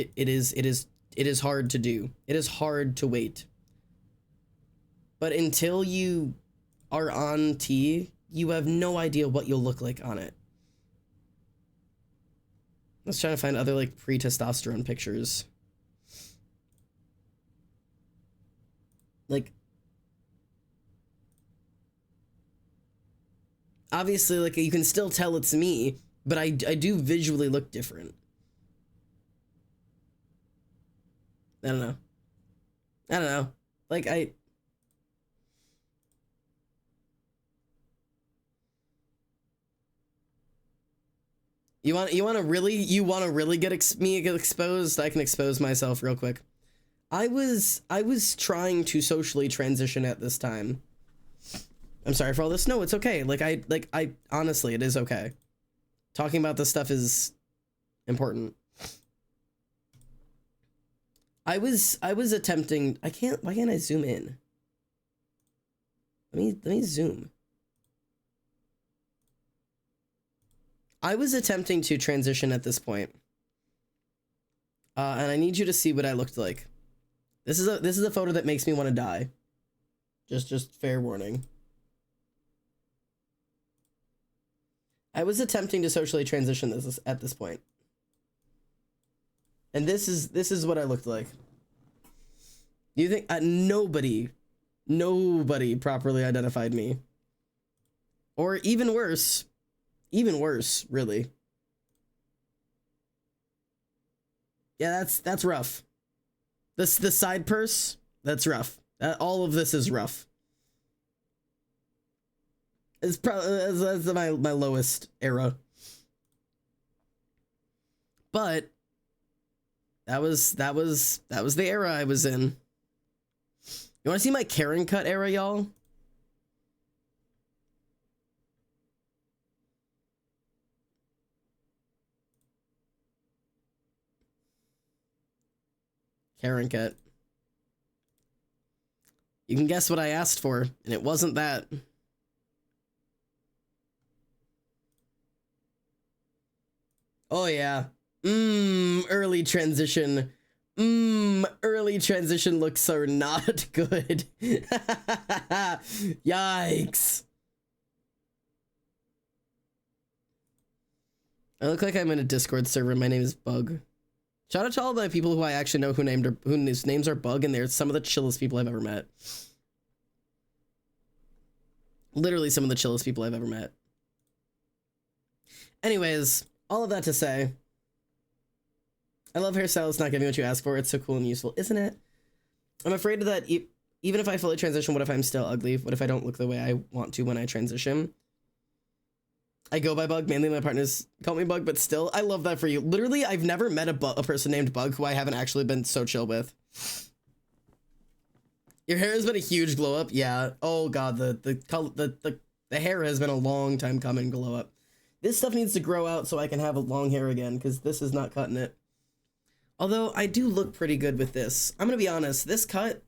hard to do. It is hard to wait. But until you are on T, you have no idea what you'll look like on it. I was trying to find other, like, pre-testosterone pictures. Like, obviously, like, you can still tell it's me, but I do visually look different. I don't know. Like, You want to really get exposed? I can expose myself real quick. I was trying to socially transition at this time. I'm sorry for all this. No, it's okay. I honestly, it is okay. Talking about this stuff is important. I was attempting. Why can't I zoom in? Let me zoom. I was attempting to transition at this point. And I need you to see what I looked like. This is a photo that makes me want to die. Just fair warning. I was attempting to socially transition this at this point. And this is what I looked like. You think nobody properly identified me. Or even worse, really. Yeah, that's rough. The side purse, that's rough. All of this is rough. It's probably that's my lowest era. But that was the era I was in. You want to see my Karen cut era, y'all? Karen cut. You can guess what I asked for, and it wasn't that. Oh yeah. Early transition. Early transition looks are not good. Yikes. I look like I'm in a Discord server. My name is Bug. Shout out to all the people who I actually know whose names are Bug, and they're some of the chillest people I've ever met. Literally some of the chillest people I've ever met. Anyways, all of that to say, I love hairstylists not giving what you ask for. It's so cool and useful, isn't it? I'm afraid that even if I fully transition, what if I'm still ugly? What if I don't look the way I want to when I transition? I go by Bug. Mainly my partners call me Bug, but still, I love that for you. Literally, I've never met a person named Bug who I haven't actually been so chill with. Your hair has been a huge glow up. Yeah. Oh god, the hair has been a long time coming glow up. This stuff needs to grow out so I can have a long hair again, because this is not cutting it. Although I do look pretty good with this. I'm gonna be honest, this cut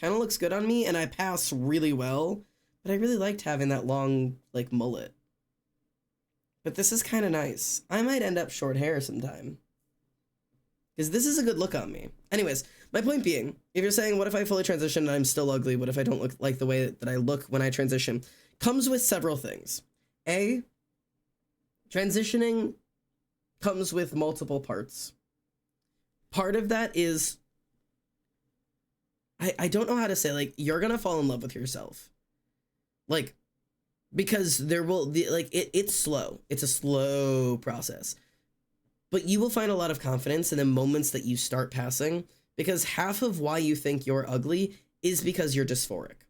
kind of looks good on me, and I pass really well, but I really liked having that long, like, mullet. But this is kind of nice. I might end up short hair sometime, because this is a good look on me. Anyways, my point being, if you're saying, what if I fully transition and I'm still ugly? What if I don't look like the way that I look when I transition? Comes with several things. A, transitioning comes with multiple parts. Part of that is, I don't know how to say, like, you're gonna fall in love with yourself. Like, because there will, it's slow. It's a slow process. But you will find a lot of confidence in the moments that you start passing, because half of why you think you're ugly is because you're dysphoric.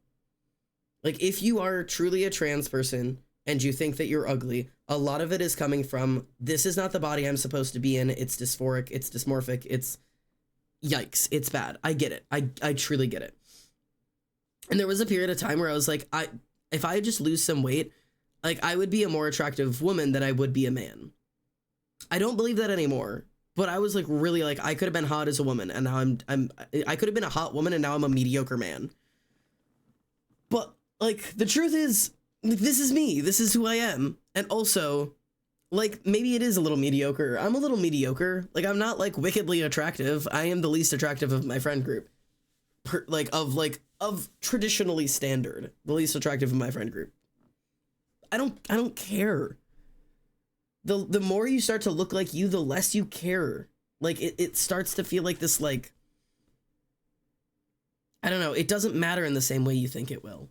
Like, if you are truly a trans person and you think that you're ugly, a lot of it is coming from, this is not the body I'm supposed to be in, it's dysphoric, it's dysmorphic, it's, yikes, it's bad. I get it. I truly get it. And there was a period of time where I was like, if I just lose some weight, like I would be a more attractive woman than I would be a man. I don't believe that anymore. But I was like really like I could have been hot as a woman, and now I could have been a hot woman, and now I'm a mediocre man. But like the truth is, this is me. This is who I am. And also, like maybe it is a little mediocre. I'm a little mediocre. Like I'm not like wickedly attractive. I am the least attractive of my friend group. Of traditionally standard, the least attractive of my friend group. I don't care. The more you start to look like you, the less you care. Like it starts to feel like this, like, I don't know, it doesn't matter in the same way you think it will.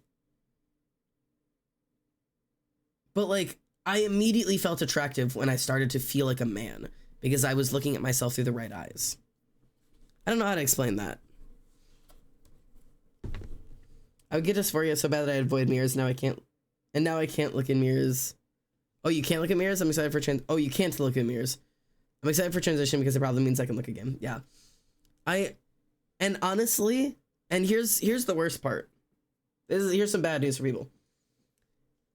But like, I immediately felt attractive when I started to feel like a man, because I was looking at myself through the right eyes. I don't know how to explain that. I would get dysphoria so bad that I'd avoid mirrors, now I can't. And now I can't look in mirrors. Oh, you can't look at mirrors? I'm excited for oh, you can't look at mirrors. I'm excited for transition because it probably means I can look again. Yeah. And honestly, and here's the worst part. Here's some bad news for people.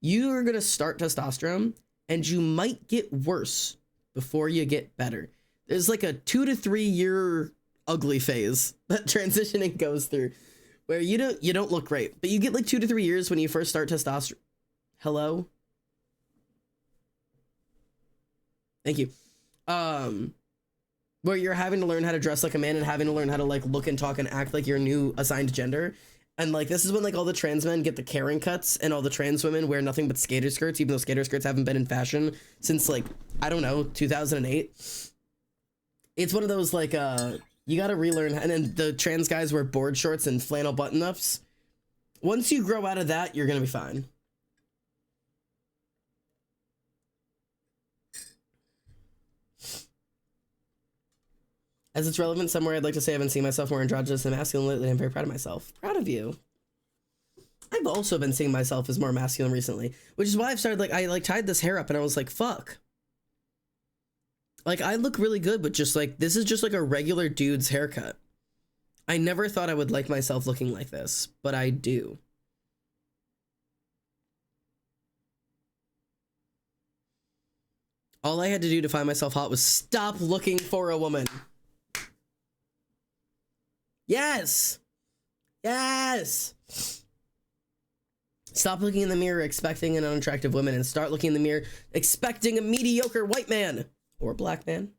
You are going to start testosterone and you might get worse before you get better. There's like a 2 to 3 year ugly phase that transitioning goes through where you don't look great, but you get like 2 to 3 years when you first start testosterone. Hello? Thank you. Where you're having to learn how to dress like a man and having to learn how to like look and talk and act like your new assigned gender. And like this is when like all the trans men get the Karen cuts and all the trans women wear nothing but skater skirts, even though skater skirts haven't been in fashion since like, I don't know, 2008. It's one of those like you gotta relearn, and then the trans guys wear board shorts and flannel button-ups. Once you grow out of that, you're gonna be fine. As it's relevant somewhere, I'd like to say I haven't seen myself more androgynous and masculine lately. I'm very proud of myself. Proud of you. I've also been seeing myself as more masculine recently, which is why I've started, like, I like tied this hair up and I was like, fuck. Like, I look really good, but just like, this is just like a regular dude's haircut. I never thought I would like myself looking like this, but I do. All I had to do to find myself hot was stop looking for a woman. Yes! Yes! Stop looking in the mirror expecting an unattractive woman and start looking in the mirror expecting a mediocre white man or black man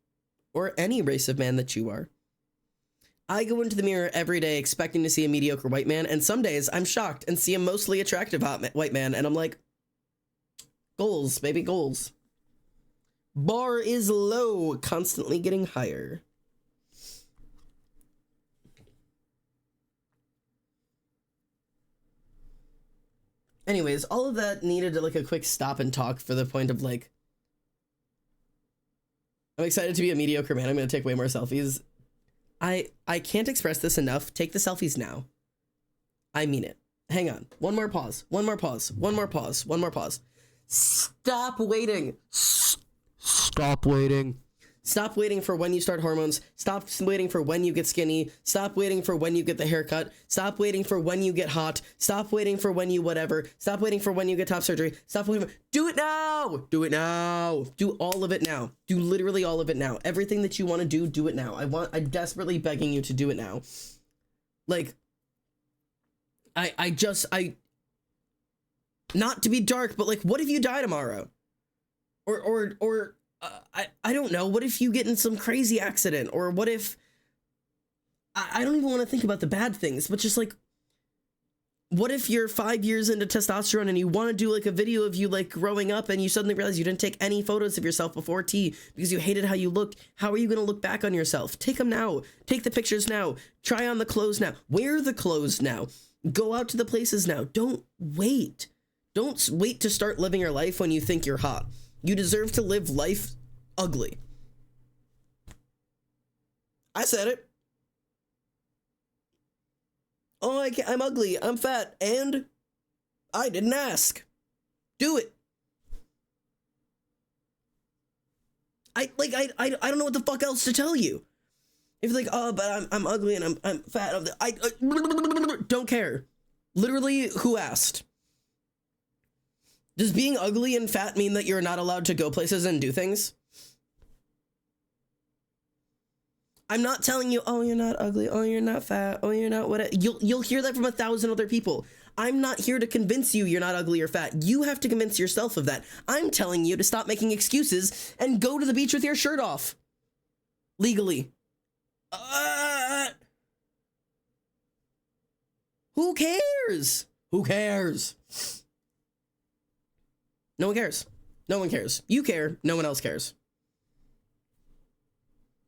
or any race of man that you are. I go into the mirror every day expecting to see a mediocre white man, and some days I'm shocked and see a mostly attractive white man, and I'm like, goals, baby, goals. Bar is low, constantly getting higher. Anyways, all of that needed like a quick stop and talk for the point of like, I'm excited to be a mediocre man. I'm going to take way more selfies. I can't express this enough. Take the selfies now. I mean it. Hang on. One more pause. One more pause. One more pause. One more pause. Stop waiting. Stop waiting. Stop waiting for when you start hormones. Stop waiting for when you get skinny. Stop waiting for when you get the haircut. Stop waiting for when you get hot. Stop waiting for when you whatever. Stop waiting for when you get top surgery. Stop waiting for... Do it now! Do it now! Do all of it now. Do literally all of it now. Everything that you want to do it now. I'm desperately begging you to do it now. Like, I not to be dark, but like, what if you die tomorrow? Or I don't know. What if you get in some crazy accident? Or what if... I don't even want to think about the bad things, but just like... What if you're 5 years into testosterone and you want to do like a video of you like growing up and you suddenly realize you didn't take any photos of yourself before T because you hated how you looked? How are you going to look back on yourself? Take them now. Take the pictures now. Try on the clothes now. Wear the clothes now. Go out to the places now. Don't wait. Don't wait to start living your life when you think you're hot. You deserve to live life ugly. I said it. Oh, I'm ugly. I'm fat. And I didn't ask. Do it. I don't know what the fuck else to tell you. If you're like, oh, but I'm ugly and I'm fat. I don't care. Literally, who asked? Does being ugly and fat mean that you're not allowed to go places and do things? I'm not telling you, oh, you're not ugly, oh, you're not fat, oh, you're not what. You'll hear that from 1,000 other people. I'm not here to convince you you're not ugly or fat. You have to convince yourself of that. I'm telling you to stop making excuses and go to the beach with your shirt off. Legally. Who cares? Who cares? No one cares. No one cares. You care. No one else cares.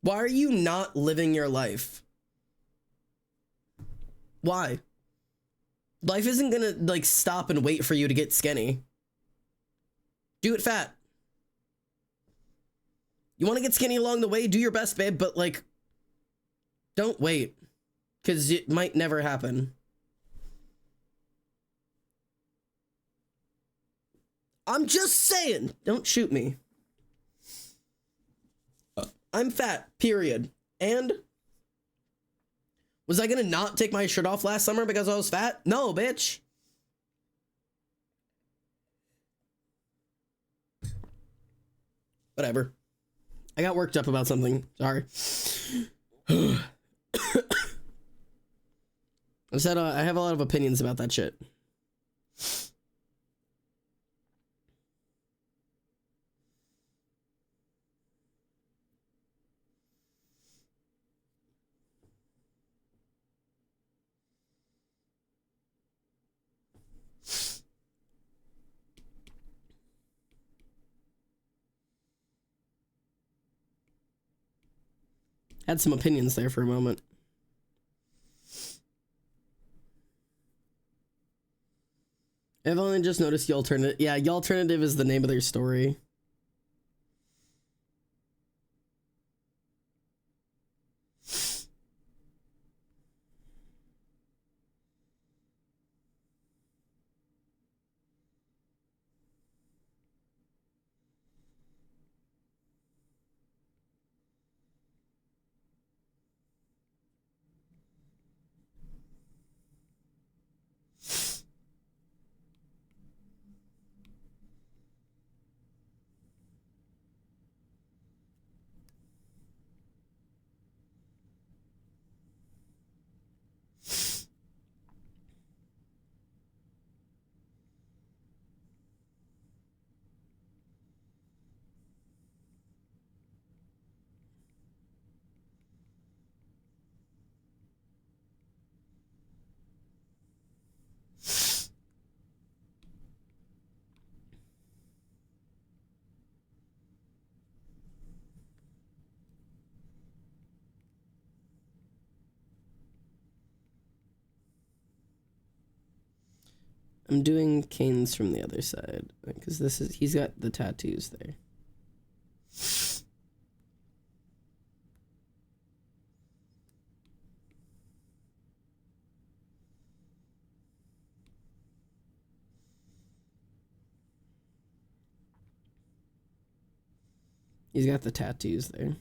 Why are you not living your life? Why? Life isn't gonna, like, stop and wait for you to get skinny. Do it fat. You want to get skinny along the way? Do your best, babe, but, like, don't wait. Because it might never happen. I'm just saying. Don't shoot me. I'm fat, period. And was I gonna not take my shirt off last summer because I was fat? No, bitch. Whatever. I got worked up about something. Sorry. I said I have a lot of opinions about that shit. Had some opinions there for a moment. I've only just noticed the alternative. Yeah, the alternative is the name of their story. I'm doing Kane's from the other side because he's got the tattoos there. He's got the tattoos there.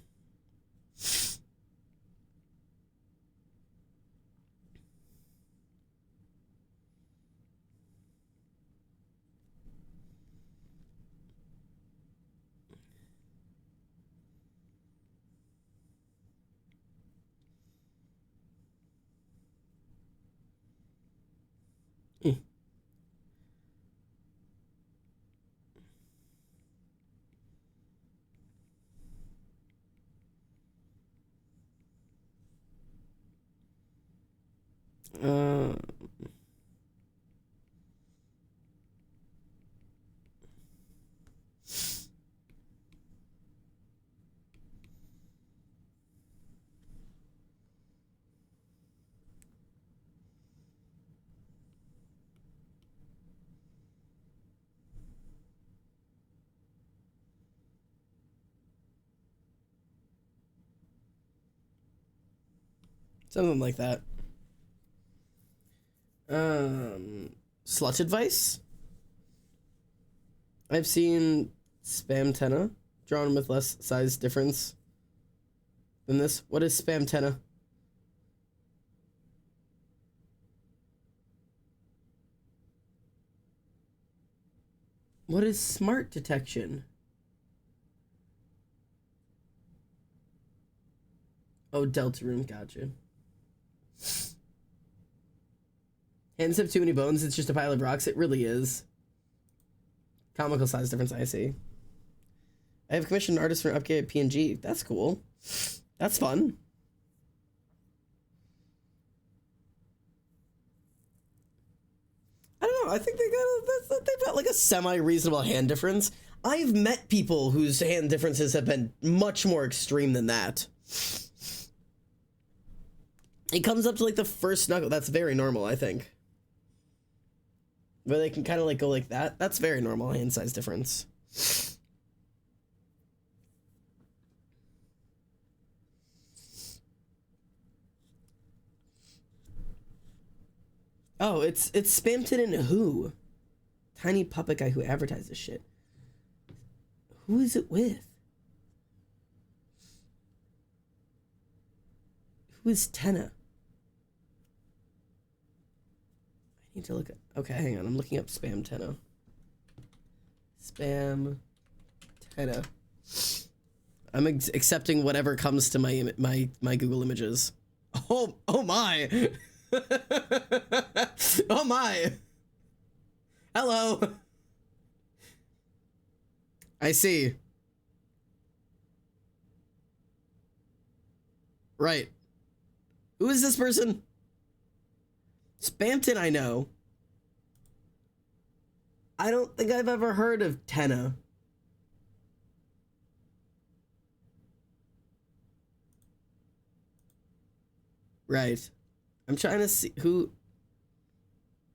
Uh, Something like that. Slut advice? I've seen Spamtenna drawn with less size difference than this. What is Spamtenna? What is smart detection? Oh, Deltarune, gotcha. Hands have too many bones, it's just a pile of rocks. It really is. Comical size difference, I see. I have commissioned an artist for an upgraded PNG. That's cool. That's fun. I don't know. I think they've got like a semi-reasonable hand difference. I've met people whose hand differences have been much more extreme than that. It comes up to like the first knuckle. That's very normal, I think. Where they can kind of like go like that. That's very normal hand size difference. Oh, it's Spamton and who? Tiny puppet guy who advertises shit. Who is it with? Who is Tenna? I need to look at... Okay, hang on. I'm looking up Spam Tenna. Spam Tenna. I'm accepting whatever comes to my Google Images. Oh my! Oh my! Hello! I see. Right. Who is this person? Spamton, I know. I don't think I've ever heard of Tenna. Right. I'm trying to see who...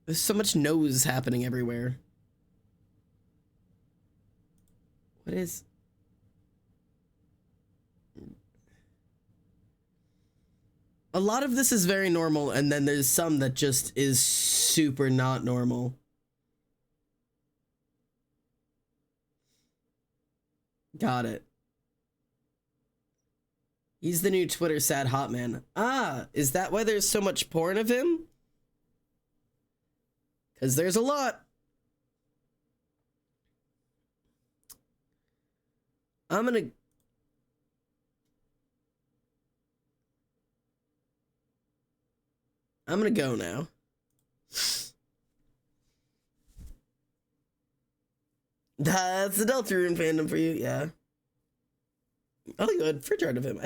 There's so much nose happening everywhere. What is... A lot of this is very normal, and then there's some that just is super not normal. Got it. He's the new Twitter sad hot man. Ah, is that why there's so much porn of him? Because there's a lot. I'm gonna go now. That's the Deltarune fandom for you, yeah. Oh, good. Fridge art of him. I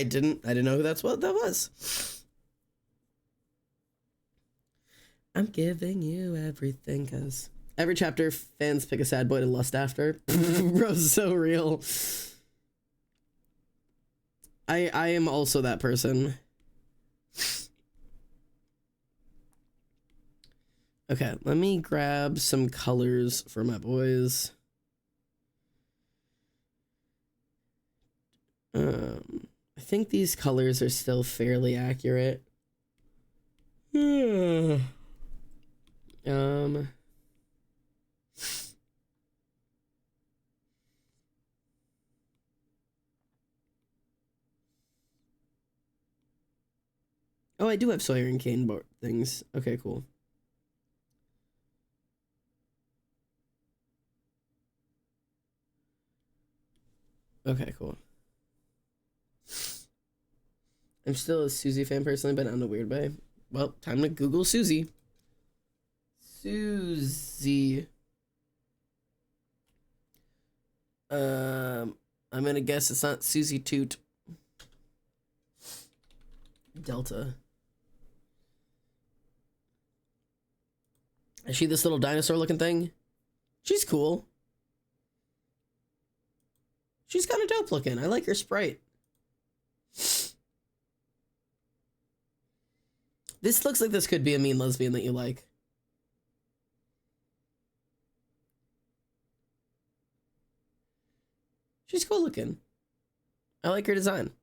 didn't know who that was. I'm giving you everything, cause every chapter fans pick a sad boy to lust after. Bro's so real. I am also that person. Okay, let me grab some colors for my boys. I think these colors are still fairly accurate. Oh, I do have Sawyer and Kane things. Okay, cool. Okay, cool. I'm still a Susie fan personally, but not in a weird way. Well, time to Google Susie. Susie. I'm gonna guess it's not Susie Toot. Delta. Is she this little dinosaur looking thing? She's cool. She's kind of dope looking. I like her sprite. This looks like this could be a mean lesbian that you like. She's cool looking. I like her design.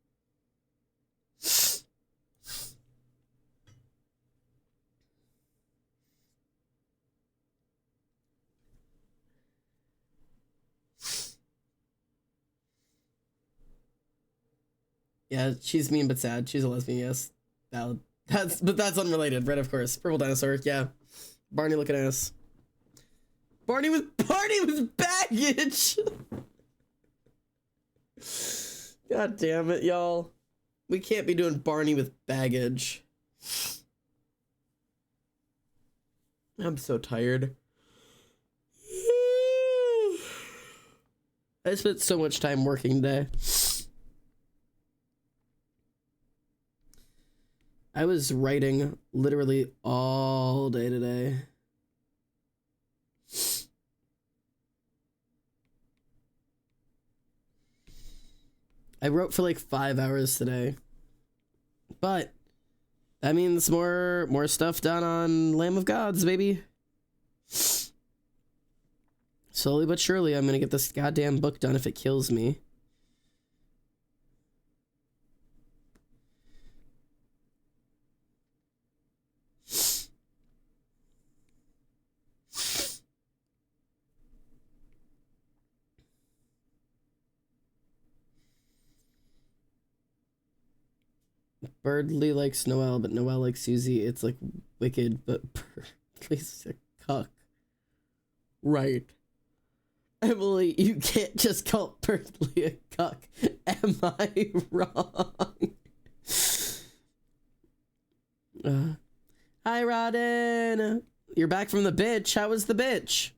Yeah, she's mean but sad. She's a lesbian, yes. Valid. That's unrelated, right? Of course. Purple dinosaur, yeah. Barney looking ass. Barney with baggage. God damn it, y'all. We can't be doing Barney with baggage. I'm so tired. I spent so much time working today. I was writing literally all day today. I wrote for like 5 hours today. But that means more stuff done on Lamb of Gods, baby. Slowly but surely, I'm gonna get this goddamn book done if it kills me. Birdly likes Noelle, but Noelle likes Susie. It's like wicked, but Birdly's a cuck. Right. Emily, you can't just call Birdly a cuck. Am I wrong? Hi, Rodden. You're back from the bitch. How was the bitch?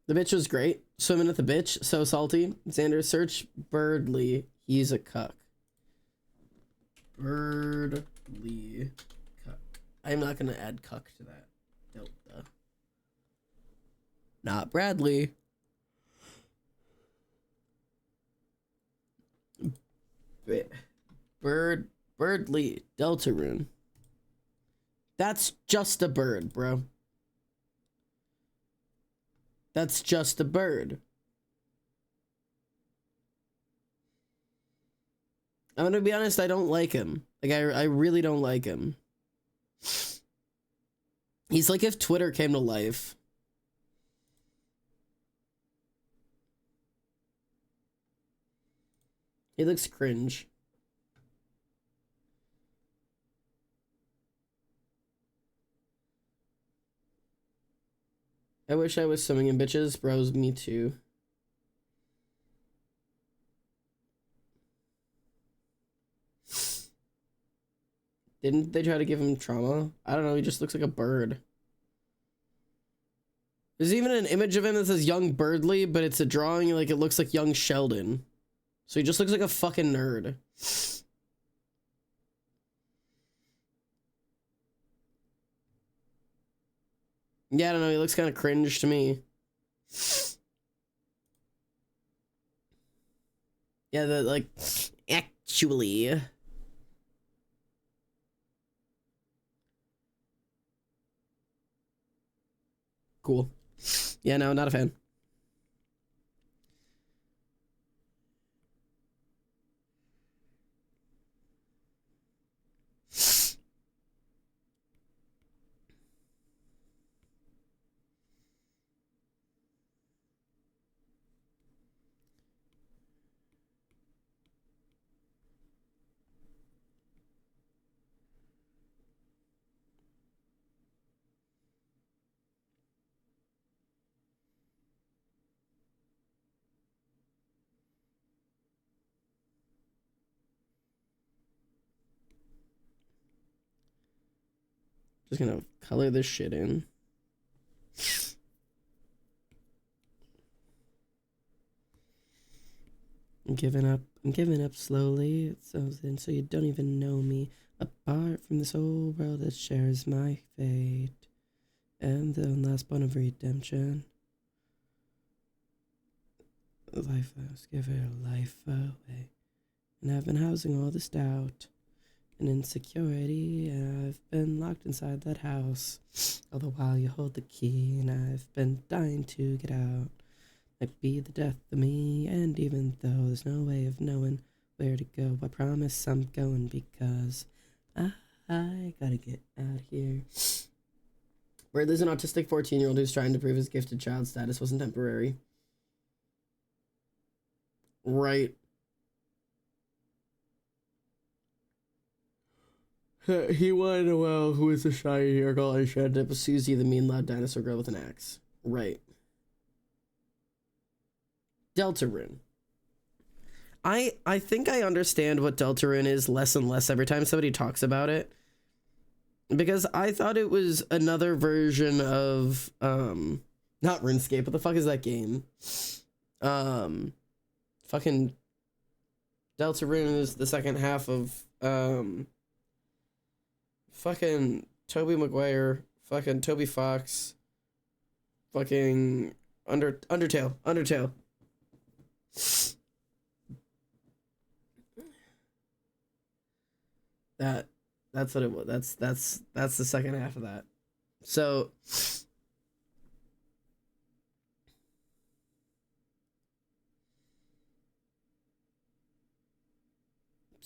The bitch was great. Swimming at the bitch. So salty. Xander, search Birdly. He's a cuck. Birdly cuck. I'm not going to add cuck to that. Delta. Not Bradley. Birdly. Deltarune. That's just a bird, bro. That's just a bird. I'm gonna be honest, I don't like him. Like, I really don't like him. He's like if Twitter came to life. He looks cringe. I wish I was swimming in bitches. Bros, me too. Didn't they try to give him trauma? I don't know, he just looks like a bird. There's even an image of him that says young Birdly, but it's a drawing like it looks like young Sheldon. So he just looks like a fucking nerd. Yeah, I don't know, he looks kind of cringe to me. Yeah, the, like, actually. Cool. Yeah, no, not a fan. Just gonna color this shit in. I'm giving up slowly. It's so you don't even know me. Apart from this whole world that shares my fate. And the last bond of redemption. Life house, give her life away. And I've been housing all this doubt and insecurity, and I've been locked inside that house. All the while you hold the key, and I've been dying to get out. Might be the death of me, and even though there's no way of knowing where to go, I promise I'm going because I gotta get out of here. Where there's an autistic 14-year-old who's trying to prove his gifted child status wasn't temporary. Right. He wanted to know who is the shy hero girl I showed up with Susie, the mean loud dinosaur girl with an axe. Right. Deltarune. I think I understand what Deltarune is less and less every time somebody talks about it. Because I thought it was another version of not RuneScape. What the fuck is that game? Fucking Deltarune is the second half of fucking Tobey Maguire, fucking Toby Fox, fucking Undertale. That's what it was. That's the second half of that. So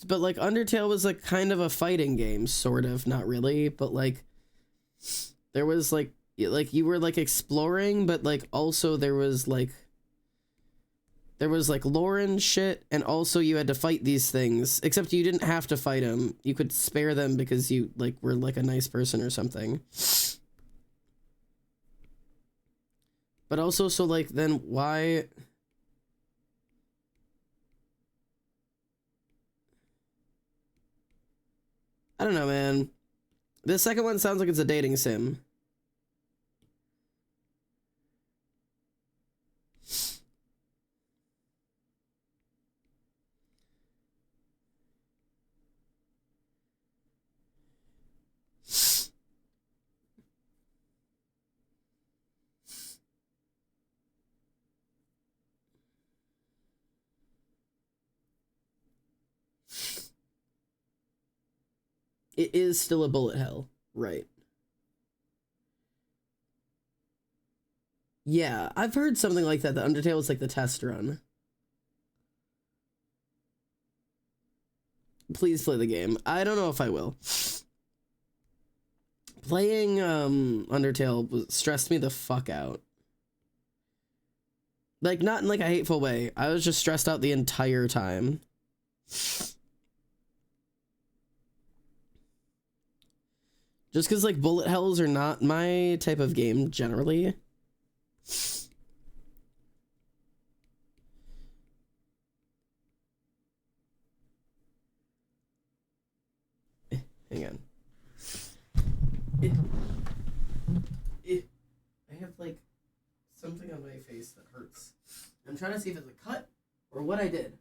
but like Undertale was like kind of a fighting game, sort of, not really, but like there was like you were like exploring, but like also there was like lore and shit, and also you had to fight these things, except you didn't have to fight them. You could spare them because you like were like a nice person or something. But also, so like then why I don't know, man. The second one sounds like it's a dating sim. It is still a bullet hell, right? Yeah, I've heard something like that. The Undertale was like the test run. Please play the game. I don't know if I will. Playing Undertale stressed me the fuck out. Like, not in like a hateful way. I was just stressed out the entire time. Just because, like, bullet hells are not my type of game, generally. Hang on. I have, like, something on my face that hurts. I'm trying to see if it's a cut or what I did.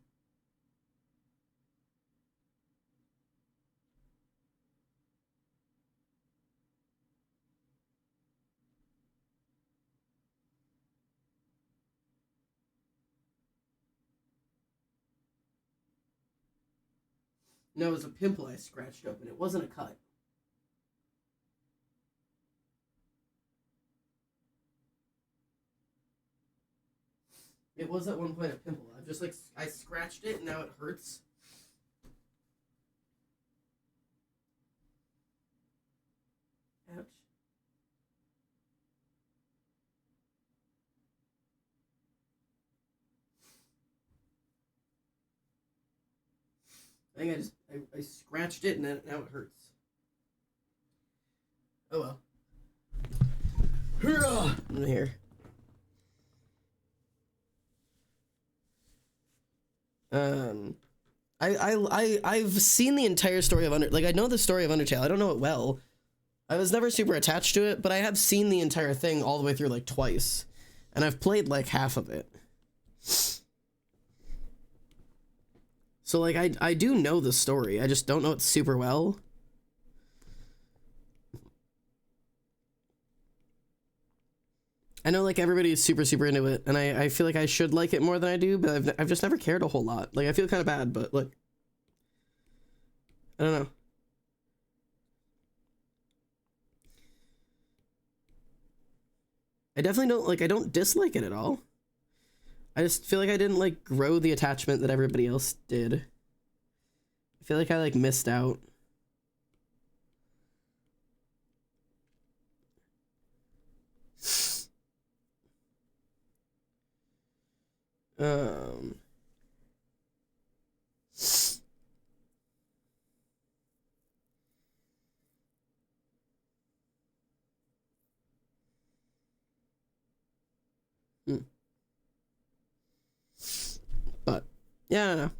No, it was a pimple I scratched open. It wasn't a cut. It was at one point a pimple. I've just like, I scratched it and now it hurts. Ouch. I think I scratched it and now it hurts. Oh well. I'm here. I've seen the entire story of Undertale. Like, I know the story of Undertale. I don't know it well. I was never super attached to it, but I have seen the entire thing all the way through like twice. And I've played like half of it. So like I do know the story. I just don't know it super well. I know like everybody is super super into it, and I feel like I should like it more than I do, but I've just never cared a whole lot. Like I feel kind of bad, but like I don't know. I definitely don't like. I don't dislike it at all. I just feel like I didn't like grow the attachment that everybody else did. I feel like I like missed out. Um. But yeah, I don't know.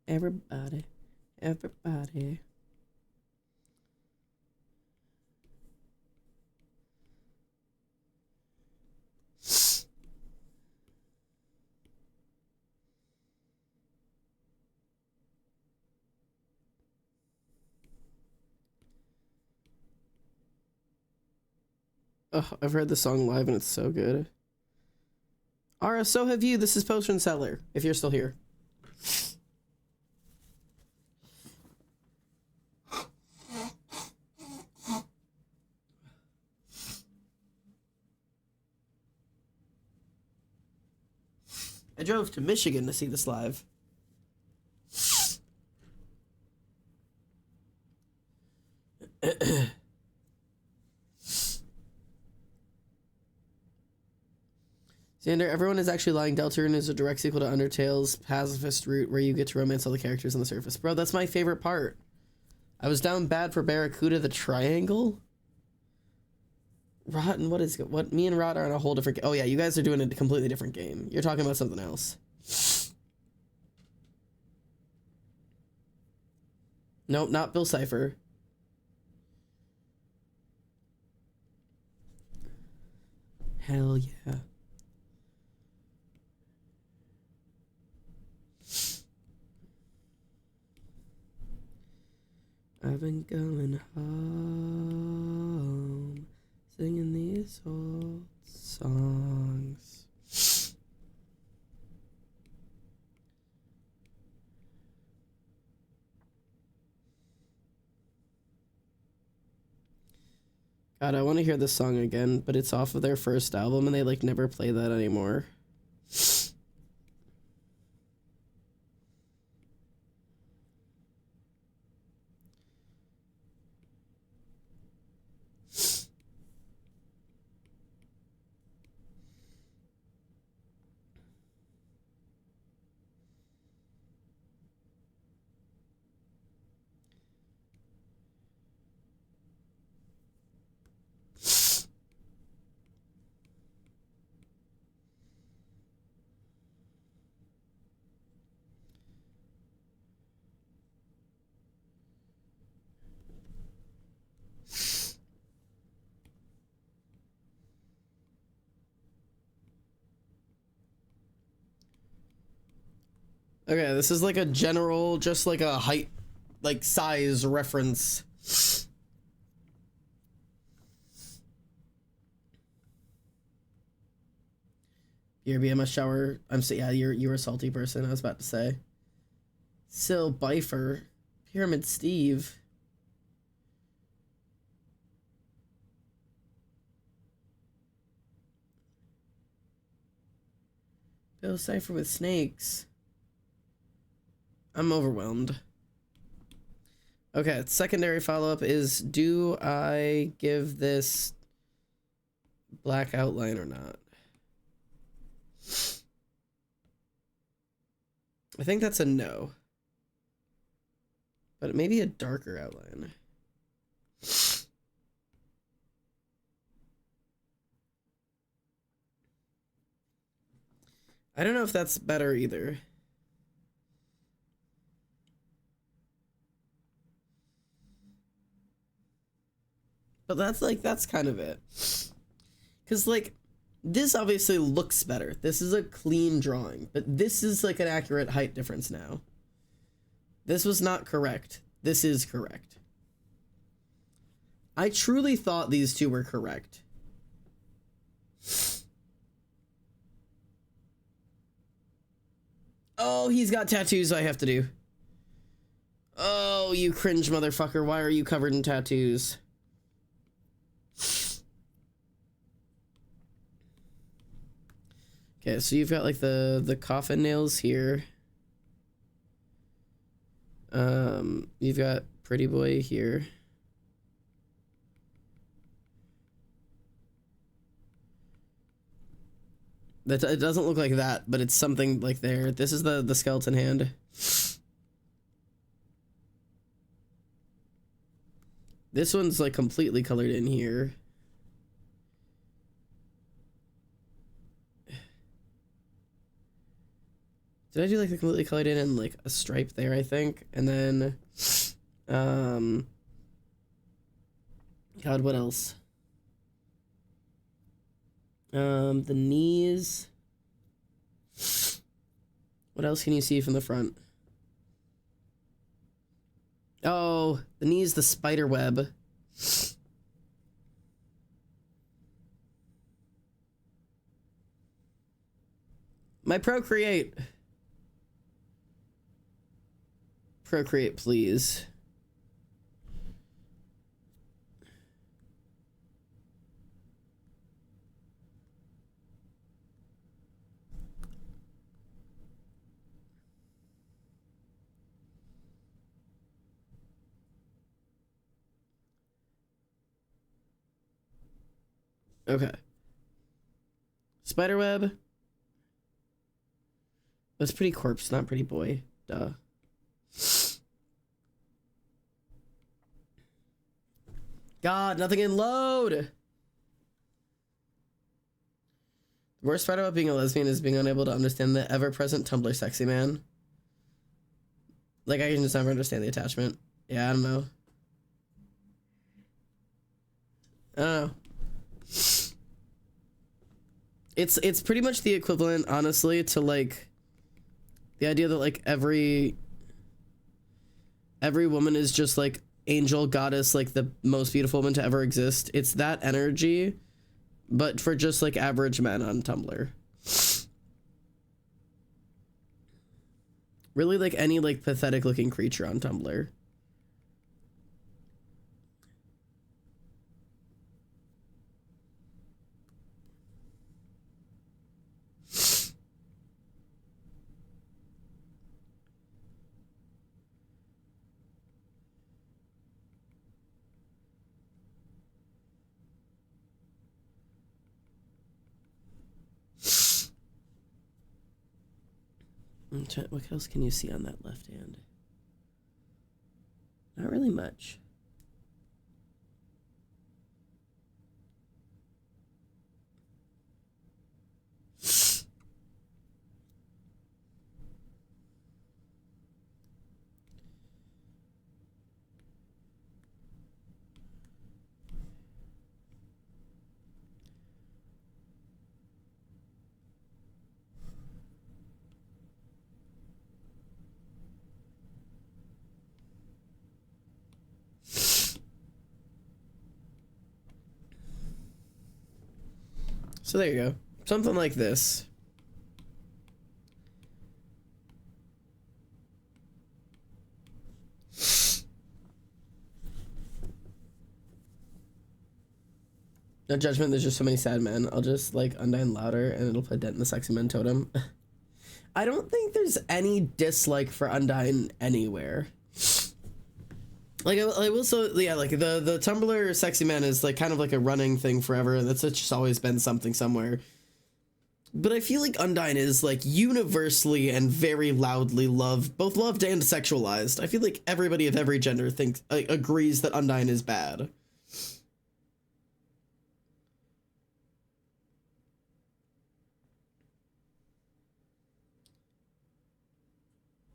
Everybody, everybody. Oh, I've heard the song live and it's so good. Ara, so have you. This is Potion Seller, if you're still here. I drove to Michigan to see this live. Xander, everyone is actually lying. Deltarune is a direct sequel to Undertale's pacifist route where you get to romance all the characters on the surface. Bro, that's my favorite part. I was down bad for Barracuda the Triangle. Rot and what? Me and Rot are on a whole different. Oh yeah, you guys are doing a completely different game. You're talking about something else. Nope, not Bill Cipher. Hell yeah. I've been going home, singing these old songs. God, I want to hear this song again, but it's off of their first album and they like never play that anymore. Okay, this is like a general, just like a height, like size reference. Your BMS shower. Yeah, you're a salty person. I was about to say. Sil Bifer, Pyramid Steve. Bill Cipher with snakes. I'm overwhelmed. Okay, secondary follow-up is, do I give this black outline or not? I think that's a no. But maybe a darker outline. I don't know if that's better either. But that's kind of it. Because, like, this obviously looks better. This is a clean drawing, but this is, like, an accurate height difference now. This was not correct. This is correct. I truly thought these two were correct. Oh, he's got tattoos I have to do. Oh, you cringe motherfucker. Why are you covered in tattoos? Okay, so you've got like the coffin nails here. You've got Pretty Boy here. That it doesn't look like that, but it's something like there. This is the skeleton hand. This one's like completely colored in here. Did I do like the completely colored in and like a stripe there, I think? And then, God, what else? The knees. What else can you see from the front? Oh, the knees, the spider web. My Procreate. Procreate, please. Okay. Spiderweb. That's Pretty Corpse, not Pretty Boy. Duh. God, nothing in load. The worst part about being a lesbian is being unable to understand the ever-present Tumblr sexy man. Like, I can just never understand the attachment. Yeah, I don't know. I don't know. It's pretty much the equivalent, honestly, to like the idea that like every woman is just like angel goddess, like the most beautiful woman to ever exist. It's that energy, but for just like average men on Tumblr. Really, like any like pathetic looking creature on Tumblr. What else can you see on that left hand? Not really much. So there you go. Something like this. No judgment, there's just so many sad men. I'll just like Undyne louder and it'll put a dent in the sexy men totem. I don't think there's any dislike for Undyne anywhere. Like I will so yeah, like the Tumblr sexy man is like kind of like a running thing forever, and that's just always been something somewhere. But I feel like Undyne is like universally and very loudly loved, both loved and sexualized. I feel like everybody of every gender thinks agrees that Undyne is bad.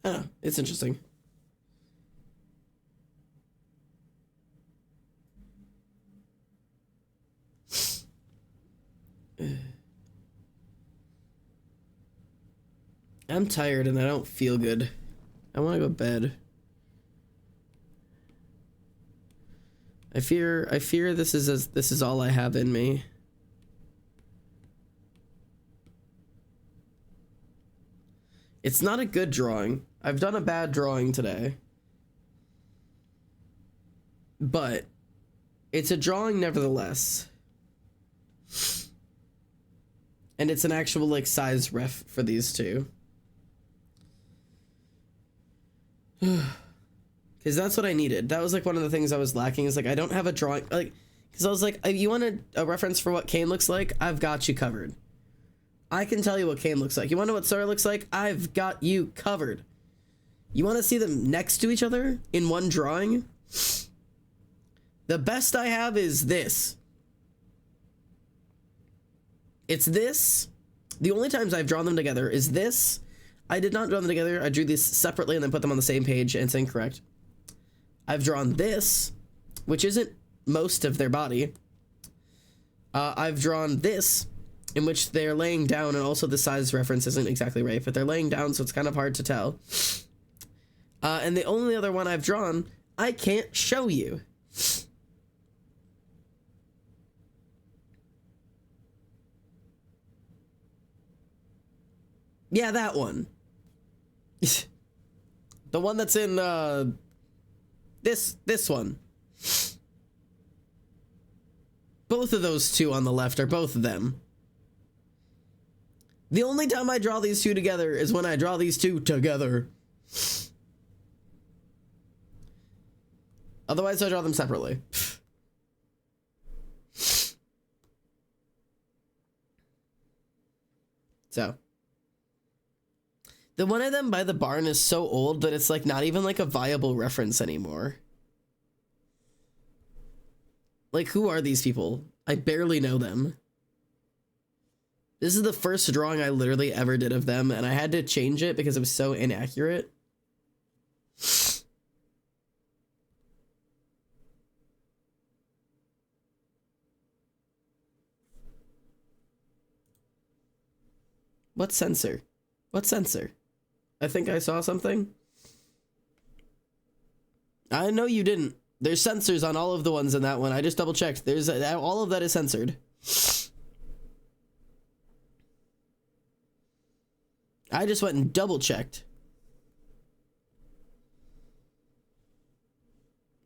I don't know, it's interesting. I'm tired and I don't feel good. I want to go to bed. I fear this is all I have in me. It's not a good drawing. I've done a bad drawing today. But it's a drawing nevertheless. And it's an actual like size ref for these two. Because that's what I needed. That was like one of the things I was lacking, is like I don't have a drawing, like, because I was like, you want a reference for what Kain looks like? I've got you covered. I can tell you what Kain looks like. You want to know what Sora looks like? I've got you covered. You want to see them next to each other in one drawing? The best I have is this. It's this. The only times I've drawn them together is this. I did not draw them together. I drew these separately and then put them on the same page, and it's incorrect. I've drawn this, which isn't most of their body. I've drawn this, in which they're laying down, and also the size reference isn't exactly right, but they're laying down, so it's kind of hard to tell. And the only other one I've drawn, I can't show you. Yeah, that one. The one that's in this one. Both of those two on the left are both of them. The only time I draw these two together is when I draw these two together. Otherwise, I draw them separately. So. The one of them by the barn is so old that it's like not even like a viable reference anymore. Like, who are these people? I barely know them. This is the first drawing I literally ever did of them, and I had to change it because it was so inaccurate. What sensor? What sensor? I think I saw something. I know you didn't. There's sensors on all of the ones in that one. I just double checked. There's all of that is censored. I just went and double checked.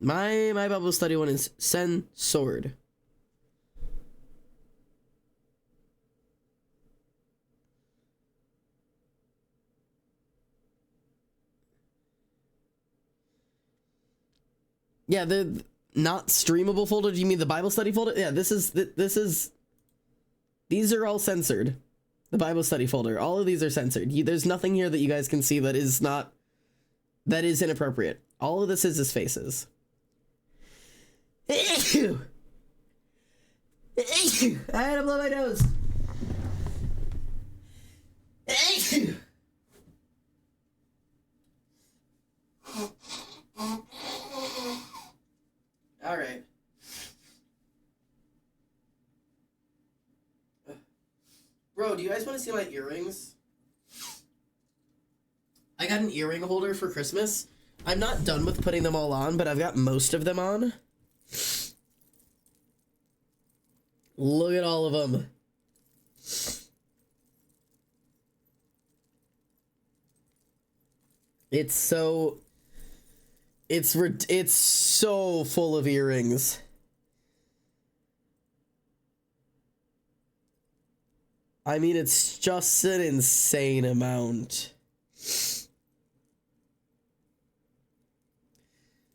My Bible study one is censored. Yeah, the not streamable folder. Do you mean the Bible study folder? Yeah, this is these are all censored. The Bible study folder. All of these are censored. There's nothing here that you guys can see that is inappropriate. All of this is faces. I had to blow my nose. All right. Bro, do you guys want to see my earrings? I got an earring holder for Christmas. I'm not done with putting them all on, but I've got most of them on. Look at all of them. It's so full of earrings. I mean, it's just an insane amount.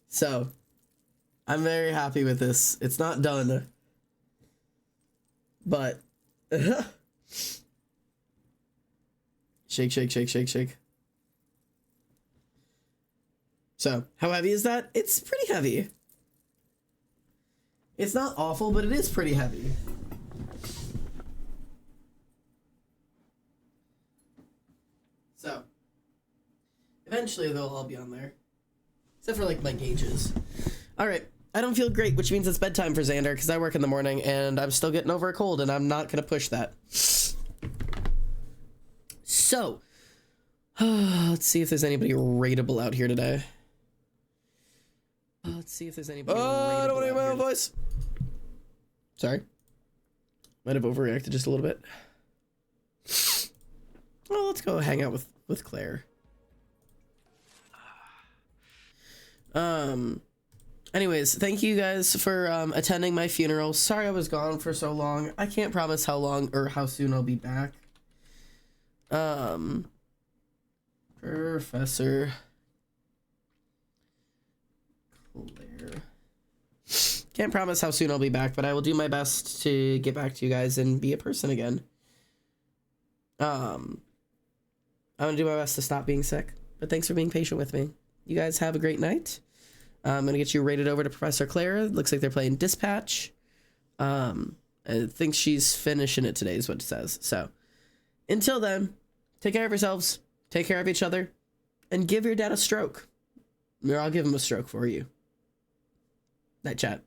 So, I'm very happy with this. It's not done. But shake, shake, shake, shake, shake. So, how heavy is that? It's pretty heavy. It's not awful, but it is pretty heavy. So, eventually they'll all be on there. Except for, like, my gauges. Alright, I don't feel great, which means it's bedtime for Xander, because I work in the morning, and I'm still getting over a cold, and I'm not going to push that. So, let's see if there's anybody rateable out here today. Let's see if there's anybody I don't want to hear my own voice. Sorry. Might have overreacted just a little bit. Well, let's go hang out with Claire. Anyways, thank you guys for attending my funeral. Sorry I was gone for so long. I can't promise how long or how soon I'll be back. Professor Claire. Can't promise how soon I'll be back, but I will do my best to get back to you guys and be a person again. I'm gonna do my best to stop being sick, but thanks for being patient with me. You guys have a great night. I'm gonna get you rated over to Professor Claire. Looks like they're playing Dispatch. I think she's finishing it today is what it says. So until then, take care of yourselves, take care of each other, and give your dad a stroke. Or I'll give him a stroke for you. Night chat.